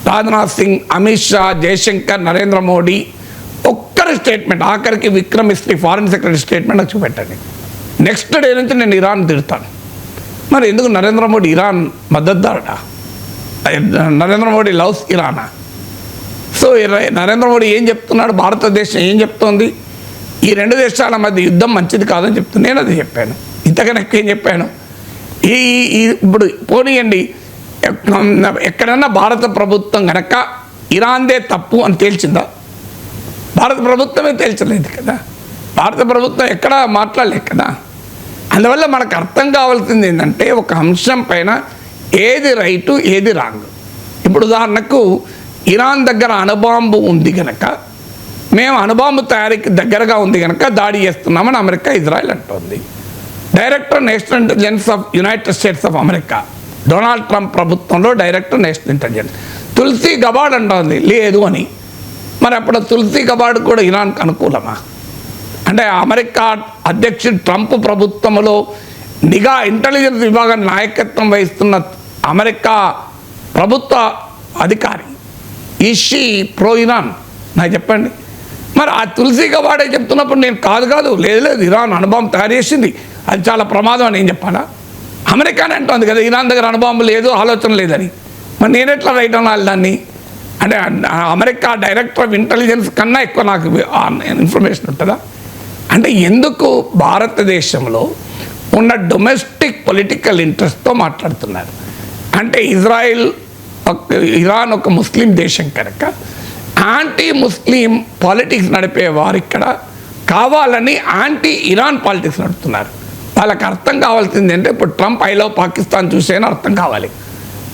Speaker 2: రాజ్నాథ్ సింగ్, అమిత్ షా, జయశంకర్, నరేంద్ర మోడీ ఒక్కరి స్టేట్మెంట్, ఆఖరికి Vikram Misri foreign secretary statement నాకు చూపెట్టండి. నెక్స్ట్ డే నుంచి నేను ఇరాన్ తిడతాను. మరి ఎందుకు నరేంద్ర మోడీ ఇరాన్ మద్దతుదారుడా? నరేంద్ర మోడీ లవ్స్ ఇరానా? సో నరేంద్ర మోడీ ఏం చెప్తున్నాడు? భారతదేశం ఏం చెప్తోంది? ఈ రెండు దేశాల మధ్య యుద్ధం మంచిది కాదని చెప్తున్నాను. నేను అది చెప్పాను. ఇంతకన్నా ఎక్కువ ఏం చెప్పాను? ఇప్పుడు పోనీయండి, ఎక్కడన్నా భారత ప్రభుత్వం కనుక ఇరాన్దే తప్పు అని తేల్చిందా? భారత ప్రభుత్వమే తేల్చలేదు కదా. భారత ప్రభుత్వం ఎక్కడా మాట్లాడలేదు కదా. అందువల్ల మనకు అర్థం కావాల్సింది ఏంటంటే ఒక అంశం పైన ఏది రైటు ఏది రాంగ్. ఇప్పుడు ఉదాహరణకు ఇరాన్ దగ్గర అణుబాంబు ఉంది కనుక, మేము అణుబాంబు తయారీకి దగ్గరగా ఉంది కనుక దాడి చేస్తున్నామని అమెరికా, ఇజ్రాయెల్ అంటోంది. Director national intelligence of United states of America, Donald Trump ప్రభుత్వంలో డైరెక్టర్ నేషనల్ ఇంటెలిజెన్స్ తులసి గబాడ్ అంటోంది లేదు అని. మరి అప్పుడు తులసి గబాడ్ కూడా ఇరాన్కి అనుకూలమా? అంటే అమెరికా అధ్యక్షుడు ట్రంప్ ప్రభుత్వంలో నిఘా ఇంటెలిజెన్స్ విభాగాన్ని నాయకత్వం వహిస్తున్న అమెరికా ప్రభుత్వ అధికారి ఈషీ ప్రో ఇరాన్? నాకు చెప్పండి. మరి ఆ తులసి గబాడే చెప్తున్నప్పుడు నేను కాదు లేదు ఇరాన్ అణుబాంబు తయారు చేసింది, అది చాలా ప్రమాదం అని ఏం చెప్పాలా? అమెరికానే అంటుంది కదా ఇరాన్ దగ్గర అణుబాంబు లేదు, ఆలోచన లేదని. మరి నేను ఎట్లా రైట్ అనాలి దాన్ని? అంటే అమెరికా డైరెక్టర్ ఆఫ్ ఇంటెలిజెన్స్ కన్నా ఎక్కువ నాకు ఇన్ఫర్మేషన్ ఉంటుందా? అంటే ఎందుకు భారతదేశంలో ఉన్న డొమెస్టిక్ పొలిటికల్ ఇంట్రెస్ట్తో మాట్లాడుతున్నారు? అంటే ఇరాన్ ఒక ముస్లిం దేశం కనుక యాంటీ ముస్లిం పాలిటిక్స్ నడిపేవారు ఇక్కడ కావాలని యాంటీ ఇరాన్ పాలిటిక్స్ నడుపుతున్నారు. వాళ్ళకి అర్థం కావాల్సింది అంటే ఇప్పుడు ట్రంప్ ఐ లవ్ పాకిస్తాన్ చూసేనా అర్థం కావాలి.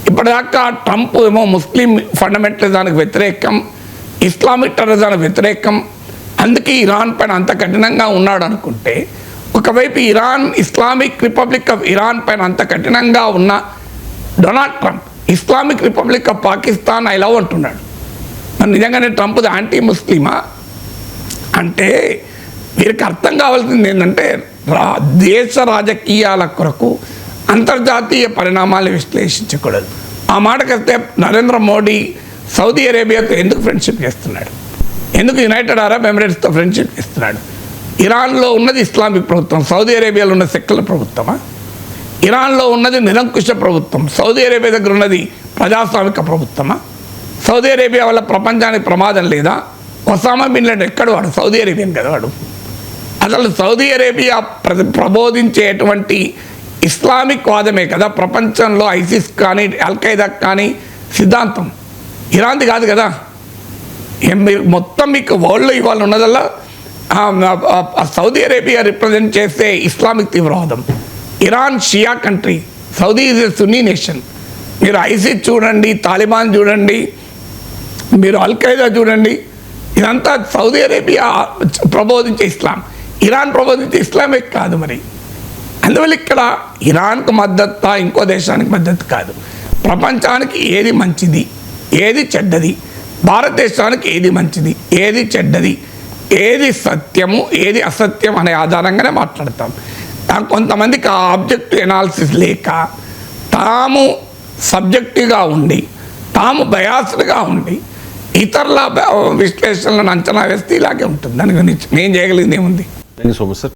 Speaker 2: ఇప్పటిదాకా ట్రంప్ ఏమో ముస్లిం ఫండమెంటలిజానికి వ్యతిరేకం, ఇస్లామిక్ టెర్రరిజానికి వ్యతిరేకం, అందుకే ఇరాన్ పైన అంత కఠినంగా ఉన్నాడు అనుకుంటే, ఒకవైపు ఇస్లామిక్ రిపబ్లిక్ ఆఫ్ ఇరాన్ పైన అంత కఠినంగా ఉన్న Donald Trump Islamic republic of Pakistan I love అంటున్నాడు. మరి నిజంగానే ట్రంప్ది యాంటీ ముస్లిమా? అంటే వీరికి అర్థం కావాల్సింది ఏంటంటే దేశ రాజకీయాల కొరకు అంతర్జాతీయ పరిణామాలు విశ్లేషించకూడదు. ఆ మాటకొస్తే నరేంద్ర మోడీ సౌదీ అరేబియాతో ఎందుకు ఫ్రెండ్షిప్ చేస్తున్నాడు? ఎందుకు యునైటెడ్ అరబ్ ఎమిరేట్స్తో ఫ్రెండ్షిప్ చేస్తున్నాడు? ఇరాన్లో ఉన్నది ఇస్లామిక్ ప్రభుత్వం, సౌదీ అరేబియాలో ఉన్న సెక్యులర్ ప్రభుత్వమా? ఇరాన్లో ఉన్నది నిరంకుశ ప్రభుత్వం, సౌదీ అరేబియా దగ్గర ఉన్నది ప్రజాస్వామిక ప్రభుత్వమా? సౌదీ అరేబియా వల్ల ప్రపంచానికి ప్రమాదం లేదా? ఒసామా బిన్ లాడెన్ ఎక్కడ వాడు? సౌదీ అరేబియన్ కదా వాడు. అసలు సౌదీ అరేబియా ప్రబోధించేటువంటి ఇస్లామిక్ వాదమే కదా ప్రపంచంలో ఐసిస్ కానీ అల్ఖైదా కానీ సిద్ధాంతం. ఇరాన్ది కాదు కదా. మొత్తం మీకు వరల్డ్లో ఇవాళ ఉన్నదల్లా సౌదీ అరేబియా రిప్రజెంట్ చేసే ఇస్లామిక్ తీవ్రవాదం. Iran Shia country, Saudi is a Sunni nation. మీరు ఐసిస్ చూడండి, తాలిబాన్ చూడండి, మీరు అల్ఖైదా చూడండి, ఇదంతా సౌదీ అరేబియా ప్రబోధించే ఇస్లాం. ఇరాన్ ప్రబోధించే ఇస్లామే కాదు. మరి అందువల్ల ఇక్కడ ఇరాన్కు మద్దతు, ఇంకో దేశానికి మద్దతు కాదు. ప్రపంచానికి ఏది మంచిది, ఏది చెడ్డది, భారతదేశానికి ఏది మంచిది, ఏది చెడ్డది, ఏది సత్యము, ఏది అసత్యం అనే ఆధారంగానే మాట్లాడతాం. కొంతమందికి ఆ ఆబ్జెక్టివ్ ఎనాలిసిస్ లేక తాము సబ్జెక్టివ్గా ఉండి తాము బయాస్డ్గా ఉండి ఇతరుల విశ్లేషణలను అంచనా వేస్తే ఇలాగే ఉంటుంది. దాని గురించి మేము చేయగలిగింది ఏముంది?
Speaker 1: Thank you so much sir.